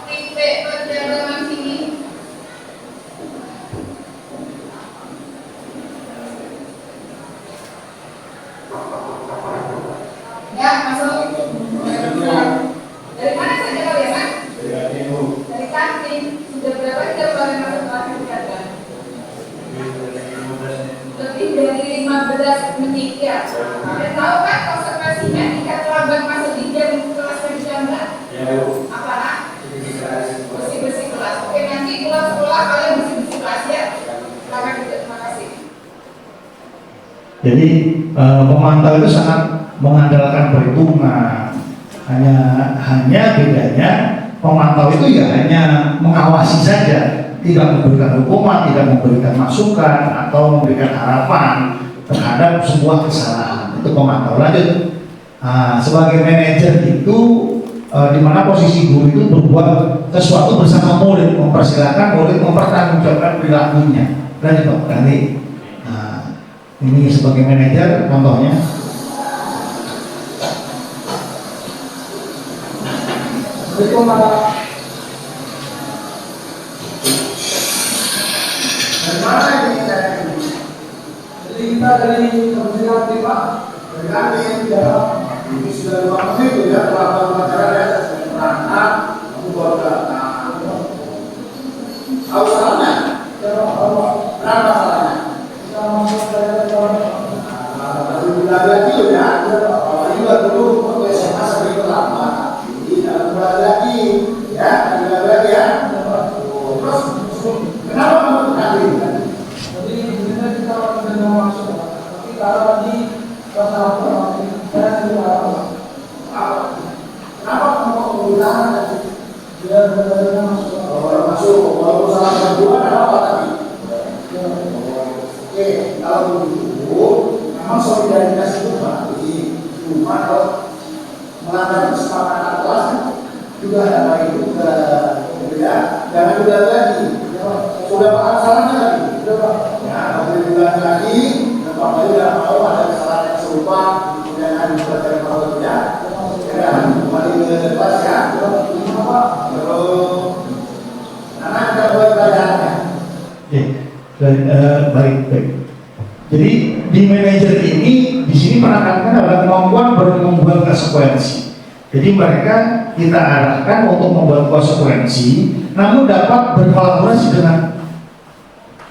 titik perjalanan sini. Ya, masuk. Dari mana saja kalian, Mas? Dari kantin. Sudah berapa kita mulai masuk kelas kesehatan? Lebih dari 15 menit ya. Kalian tahu kan konsekuensinya jika terlambat masuk di jam kelas kesehatan? Apa nak? Bersih-bersih kelas. Oke, nanti pulang sekolah kalian bersih-bersih kelas ya. Terima kasih. Jadi pemantau itu sangat mengandalkan perhitungan. Hanya bedanya pemantau itu ya hanya mengawasi saja, tidak memberikan hukuman, tidak memberikan masukan atau memberikan harapan terhadap sebuah kesalahan. Itu pemantau. Lanjut. Sebagai manajer itu di mana posisi guru itu berbuat sesuatu bersama murid, mempersilahkan murid mempertanggungjawabkan perilakunya. Lanjut Pak, ganti. Ini sebagai manajer contohnya. Assalamualaikum Pak. Dari mana ini saya? Jadi kita dari Kementerian Pak. Dari kantin, ya. Ini sudah sudah 5 menit itu ya, kalau pelajaran ya, perangkat, kamu baru datang. Tahu salahnya? Berapa salahnya? Lebih lagi ya, apalagi dulu waktu SMA sering lama, jadi dalam bulan lagi, ya, dalam lagi ya. Terus kenapa kamu tadi? Jadi sebenarnya kita sudah masuk, tapi kalau di pasal kenapa kamu menggunakan tadi? Dia benar-benar masuk. Oh, masuk. Kalau salah kedua apa tadi? Oke, kalau begitu, memang solidaritas itu baik. Cuma kalau melanggar kesepakatan kelas juga ada baik juga. Ya, jangan diulang lagi. Sudah paham salahnya lagi. Ya, kalau diulang lagi, Bapak juga mau ada kesalahan yang serupa, kemudian ada pelajaran berikutnya. Ya, kembali ke kelas ya. Terus, karena ada buat pelajarannya. Baik. Jadi di manajer ini di sini menekankan adalah kemampuan membuat konsekuensi. Jadi mereka kita arahkan untuk membuat konsekuensi, namun dapat berkolaborasi dengan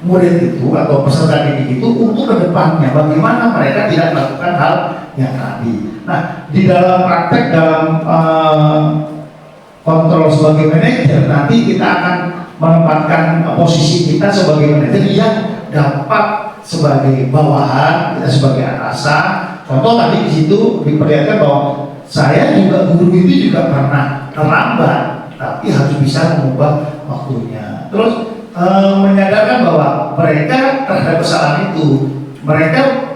murid itu atau peserta didik itu untuk kedepannya bagaimana mereka tidak melakukan hal yang tadi. Nah, di dalam praktek dalam kontrol sebagai manajer nanti kita akan menempatkan posisi kita sebagai manajer yang dapat sebagai bawahan, kita sebagai atasan. Contoh tadi di situ diperlihatkan bahwa saya juga guru itu juga pernah terlambat, tapi harus bisa mengubah waktunya. Terus menyadarkan bahwa mereka terhadap kesalahan itu, mereka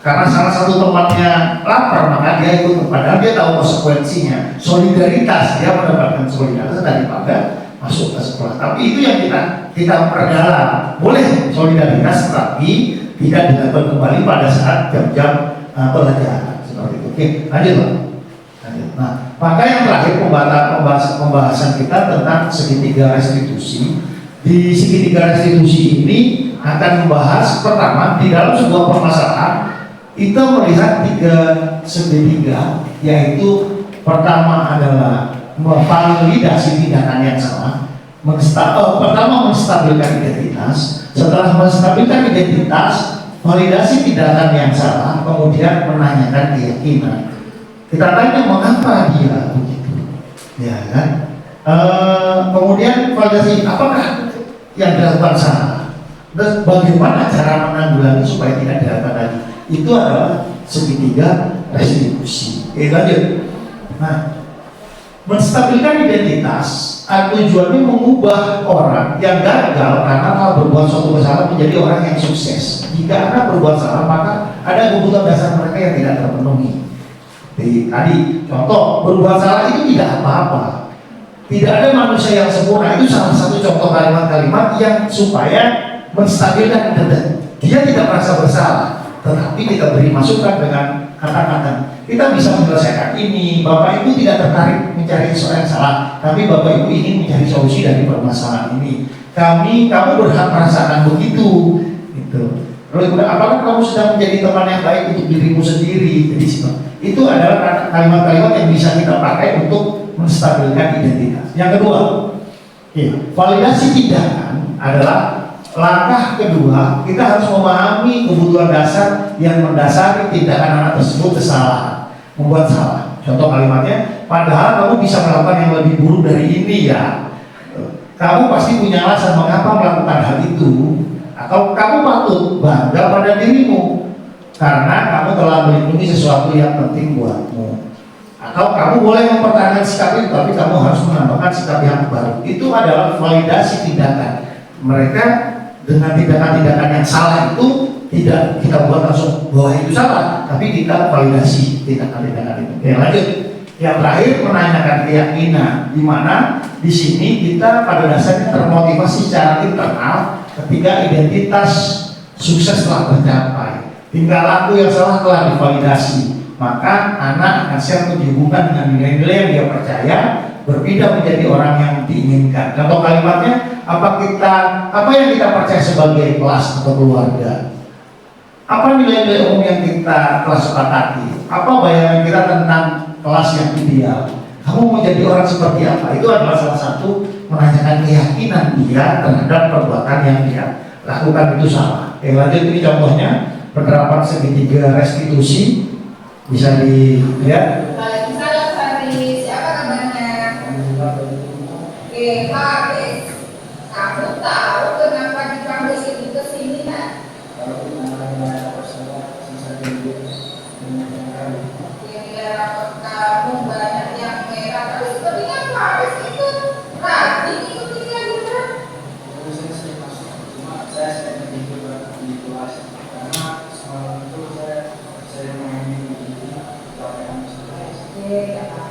karena salah satu temannya lapar maka dia ikut, padahal dia tahu konsekuensinya. Solidaritas, dia mendapatkan solidaritas daripada masuk ke sekolah. Tapi itu yang kita perdalam. Boleh solidaritas, tapi tidak dilakukan kembali pada saat jam-jam pelajaran seperti itu. Oke, lanjut Pak. Nah, maka yang terakhir pembahasan kita tentang segitiga restitusi. Di segitiga restitusi ini akan membahas pertama di dalam sebuah permasalahan kita melihat 3 segitiga, yaitu pertama adalah memvalidasi tindakan yang salah. Pertama menstabilkan identitas, setelah menstabilkan identitas, validasi tindakan yang salah, kemudian menanyakan keyakinan. Kita tanya mengapa dia begitu, ya kan? Kemudian validasi apakah yang dilakukan salah, dan bagaimana cara menanggulangi supaya tidak dilakukan lagi. Itu adalah segitiga restitusi. Lanjut. Nah, menstabilkan identitas tujuannya mengubah orang yang gagal karena telah berbuat suatu kesalahan menjadi orang yang sukses. Jika Anda berbuat salah, maka ada kebutuhan dasar mereka yang tidak terpenuhi. Tadi contoh, berbuat salah itu tidak apa-apa. Tidak ada manusia yang sempurna. Itu salah satu contoh kalimat-kalimat yang supaya menstabilkan identitas. Dia tidak merasa bersalah, tetapi kita beri masukan dengan kata-kata. Kita bisa menyelesaikan ini. Bapak Ibu tidak tertarik mencari soal yang salah, tapi Bapak Ibu ingin mencari solusi dari permasalahan ini. Kamu berhak merasakan begitu. Gitu. Lalu apakah kamu sudah menjadi teman yang baik untuk dirimu sendiri? Jadi itu adalah kalimat-kalimat yang bisa kita pakai untuk menstabilkan identitas. Yang kedua, validasi tindakan adalah langkah kedua. Kita harus memahami kebutuhan dasar yang mendasari tindakan anak tersebut kesalahan, membuat salah. Contoh kalimatnya, padahal kamu bisa melakukan yang lebih buruk dari ini ya. Kamu pasti punya alasan mengapa melakukan hal itu, atau kamu patut bangga pada dirimu karena kamu telah melindungi sesuatu yang penting buatmu. Atau kamu boleh mempertahankan sikap itu, tapi kamu harus menambahkan sikap yang baru. Itu adalah validasi tindakan. Mereka dengan tindakan-tindakan yang salah itu tidak kita buat langsung bahwa itu salah, tapi kita validasi tindakan-tindakan itu. Lanjut. Yang terakhir menanyakan keyakinan, di mana di sini kita pada dasarnya termotivasi secara internal ketika identitas sukses telah tercapai, tingkah laku yang salah telah divalidasi, maka anak akan siap dihubungkan dengan nilai-nilai yang dia percaya, berpindah menjadi orang yang diinginkan. Contoh kalimatnya, apa yang kita percaya sebagai kelas atau keluarga? Apa nilai-nilai umum yang kita telah sepakati? Apa bayangan kita tentang kelas yang ideal? Kamu mau jadi orang seperti apa? Itu adalah salah satu menanyakan keyakinan dia terhadap perbuatan yang dia lakukan itu salah. Lanjut, ini contohnya penerapan segitiga restitusi, bisa dilihat. Waalaikumsalam Faris, siapa kabarnya? Faris, kamu tahu kenapa dipanggil itu ke sini, nak? Nilai rapor kamu banyak yang merah, tapi sepertinya Faris itu rajin ikutin juga.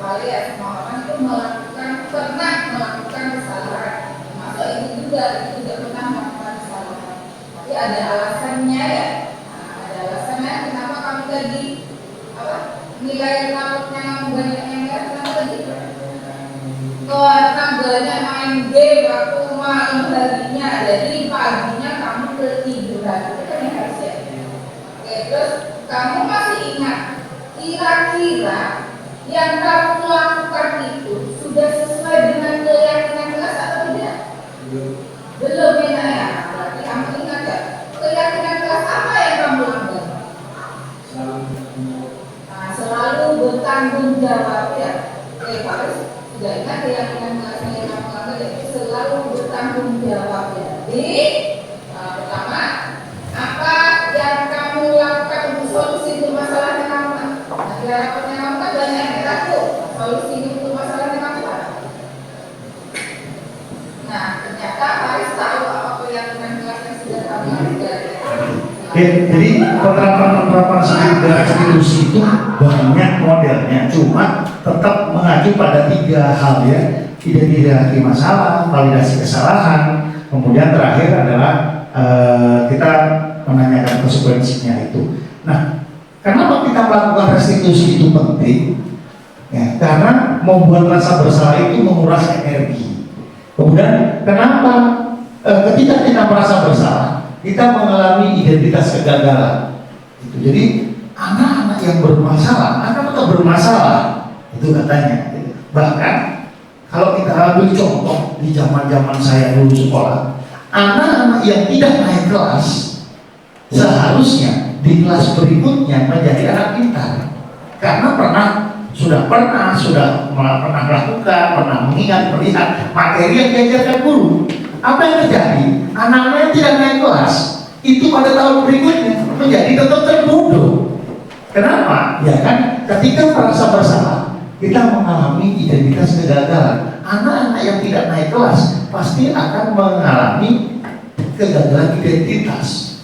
Kali ya, semua orang itu pernah melakukan kesalahan. Masa ini juga pernah melakukan kesalahan. Tapi ada alasannya ya. Ada alasannya kenapa kamu tadi nilai rapotnya kamu banyak yang enggak, kenapa tadi? Karena banyak main game waktu malam harinya, jadi paginya kamu ketiduran. Itu kan yang harus ya. Oke, terus kamu masih ingat kira-kira yang kamu lakukan itu sudah sesuai dengan keyakinan kelas atau tidak? Belum ya. Berarti kamu ingat ya, keyakinan kelas apa yang kamu lakukan? Selalu bertanggung jawab ya. Oke, Faris sudah ingat keyakinan kelasnya yang kamu lakukan, yaitu selalu bertanggung jawab ya. Jadi pertama, apa yang kamu lakukan untuk solusi untuk masalah yang kamu? Nah, rapotnya kamu kan banyak yang ragu. Solusi untuk masalah yang kamu. Nah, ternyata Faris tahu apa keyakinan kelas yang sudah kamu lakukan. Jadi penerapan segitiga restitusi itu banyak modelnya, cuma tetap mengacu pada 3 hal ya: identifikasi masalah, validasi kesalahan, kemudian terakhir adalah kita menanyakan konsekuensinya itu. Nah, kenapa kita melakukan restitusi itu penting? Ya, karena membuat rasa bersalah itu menguras energi. Kemudian kenapa ketika kita merasa bersalah, kita mengalami identitas kegagalan. Jadi anak-anak yang bermasalah, anak tetap bermasalah, itu katanya. Bahkan kalau kita ambil contoh di zaman saya dulu sekolah, anak-anak yang tidak naik kelas seharusnya di kelas berikutnya menjadi anak pintar, karena sudah pernah melakukan, pernah mengingat, melihat materi yang diajarkan guru. Apa yang terjadi? Anak-anak yang tidak naik kelas itu pada tahun berikutnya menjadi tetap terbodoh. Kenapa? Ya kan, ketika merasa bersalah, kita mengalami identitas kegagalan. Anak-anak yang tidak naik kelas pasti akan mengalami kegagalan identitas.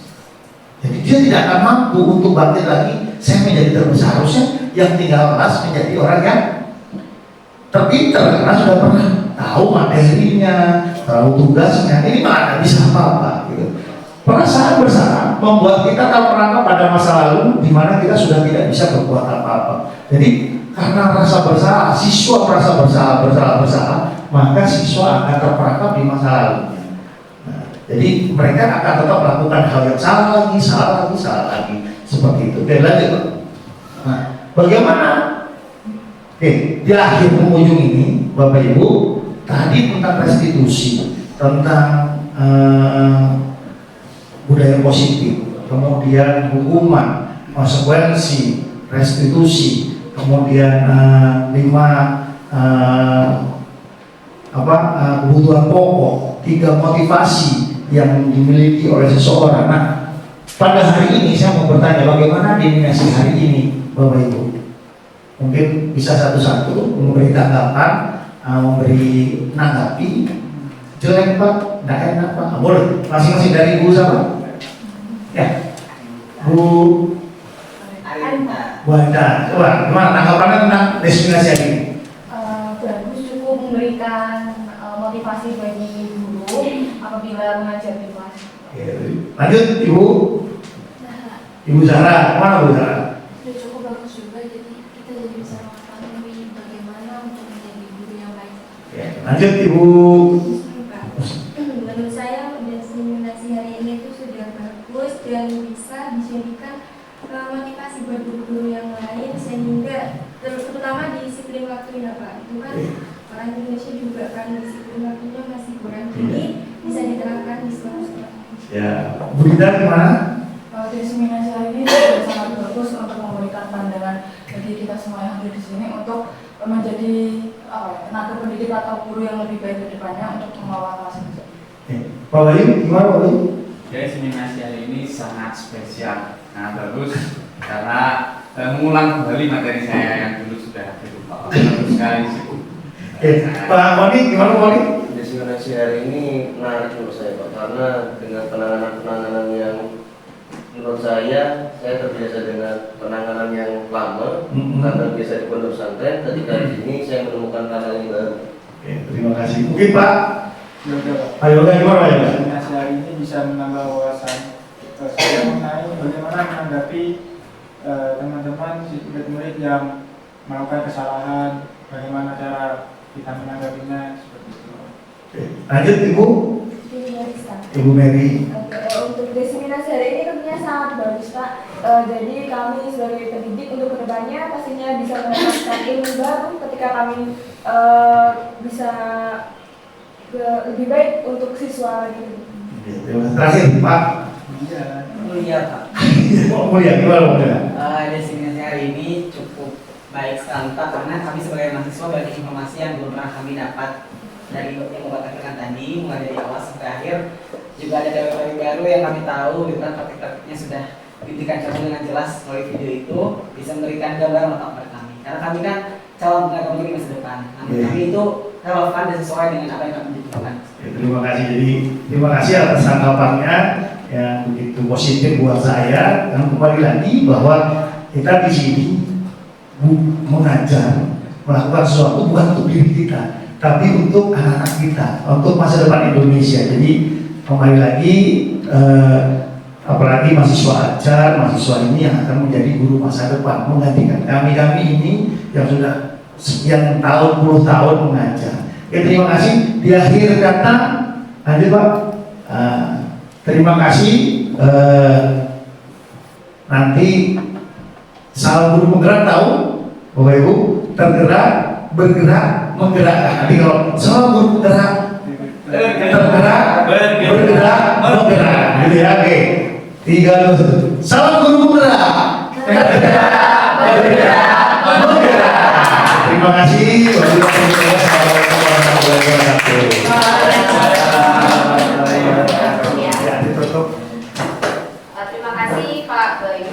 Jadi dia tidak akan mampu untuk bangkit lagi. Saya menjadi terbesar, harusnya yang tinggal kelas menjadi orang yang terpintar karena sudah pernah tahu materinya, tahu tugasnya. Ini malah tidak bisa apa-apa. Gitu. Perasaan bersalah membuat kita terperangkap pada masa lalu, di mana kita sudah tidak bisa berbuat apa-apa. Jadi karena rasa bersalah, siswa merasa bersalah, maka siswa akan terperangkap di masa lalu. Nah, jadi mereka akan tetap melakukan hal yang salah lagi, seperti itu. Dan lanjut. Nah, bagaimana? Di akhir pengunjung ini, Bapak Ibu, tadi tentang restitusi, tentang budaya positif, kemudian hukuman, konsekuensi, restitusi, kemudian 5 kebutuhan pokok, 3 motivasi yang dimiliki oleh seseorang. Nah, pada hari ini saya mau bertanya, bagaimana definisi hari ini, Bapak Ibu? Mungkin bisa satu-satu memberi tanggapan, memberi nanggapi. Jelek Pak, tidak enak Pak, boleh. Masing-masing dari Ibu sama? Ya, Bu Anda, coba gimana tanggapannya tentang destinasi ini? Bagus, cukup memberikan motivasi bagi guru apabila mengajar di kelas. Lanjut Ibu Zahra, mana Bu Zahra? Cukup bagus juga, jadi kita jadi bisa mengetahui bagaimana untuk menjadi guru yang baik. Lanjut Ibu. Menurut saya definisi hari ini itu sudah bagus dan bisa dijadikan terutama disiplin waktunya Pak. Itu kan orang Indonesia juga kan disiplin waktunya masih kurang, jadi bisa diterapkan di sekolah-sekolah. Ya, Bu Dita gimana? Diseminasi hari ini juga sangat bagus untuk memberikan pandangan bagi kita semua yang hadir di sini untuk menjadi tenaga pendidik atau guru yang lebih baik ke depannya untuk mengelola kelas ini. Pak Bayu, gimana Pak Bayu? Ya, seminasi hari ini sangat spesial. Nah, bagus karena mengulang kembali materi saya yang dulu sudah dilupa. Bagus sekali sih. Pak Moni, gimana Pak Moni? Seminasi hari ini menarik menurut saya Pak, karena dengan penanganan yang menurut saya terbiasa dengan penanganan yang lama, karena biasa di pondok pesantren. Ketika di sini saya menemukan hal yang baru. Terima kasih. Mungkin Pak. Ayo gimana ya? Seminasi hari ini bisa menambah wawasan saya mengenai bagaimana menanggapi teman-teman murid yang melakukan kesalahan, bagaimana cara kita menanggapinya seperti itu. Lanjut Ibu. Ibu Mary. Untuk diseminasi hari ini tentunya sangat bagus Pak. Jadi kami sebagai pendidik untuk kedepannya pastinya bisa mendapatkan ilmu baru ketika kami bisa lebih baik untuk siswa lagi. Terakhir Pak. Mulia Pak. Mulia gimana Mulia? Diseminasi hari ini cukup baik sekali Pak, karena kami sebagai mahasiswa banyak informasi yang belum pernah kami dapat dari yang Bapak katakan tadi, mulai dari awal sampai akhir. Juga ada teori-teori baru yang kami tahu, gitu kan, praktik-praktiknya sudah diberikan contoh dengan jelas melalui video itu, bisa memberikan gambaran otak kepada kami. Karena kami kan calon tenaga pendidik masa depan. Kami itu relevan dan sesuai dengan apa yang kami butuhkan. Terima kasih. Jadi terima kasih atas tanggapannya yang begitu positif buat saya. Dan kembali lagi bahwa kita di sini mengajar, melakukan sesuatu bukan untuk diri kita, tapi untuk anak-anak kita, untuk masa depan Indonesia. Jadi kembali lagi, apalagi mahasiswa ajar, mahasiswa ini yang akan menjadi guru masa depan, menggantikan kami ini yang sudah sekian tahun, puluh tahun mengajar. Terima kasih. Di akhir kata, lanjut Pak. Terima kasih. Nanti salam guru penggerak tahu, Bapak Ibu, tergerak, bergerak, menggerakkan. Nanti kalau salam guru penggerak, tergerak, bergerak, menggerak. Gitu ya, oke. 3, 2, 1. Salam guru penggerak, tergerak, bergerak, menggerak. Terima kasih. Terima kasih Pak Bayu.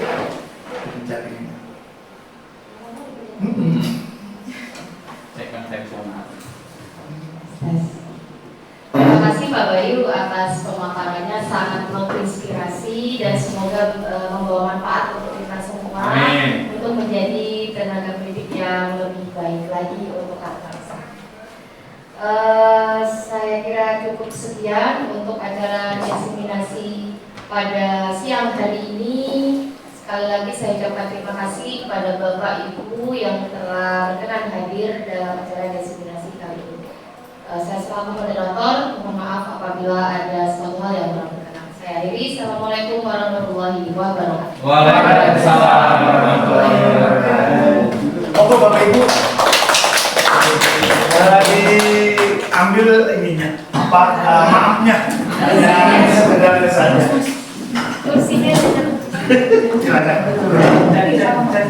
Terima kasih Pak Bayu atas pemaparannya, sangat menginspirasi dan semoga membawa manfaat untuk kita semua. Amin. Untuk menjadi tenaga pendidik yang lebih baik lagi untuk bangsa. Saya kira cukup sekian untuk acara diseminasi pada siang hari ini. Sekali lagi saya ucapkan terima kasih kepada Bapak Ibu yang telah berkenan hadir dalam acara diseminasi kali ini. Saya selaku moderator, mohon maaf apabila ada suatu hal yang kurang berkenan. Saya akhiri. Assalamualaikum warahmatullahi wabarakatuh. Waalaikumsalam warahmatullahi wabarakatuh. Oke Bapak Ibu, diambil ininya, maafnya. Sederhana saja. Kursinya Silakan.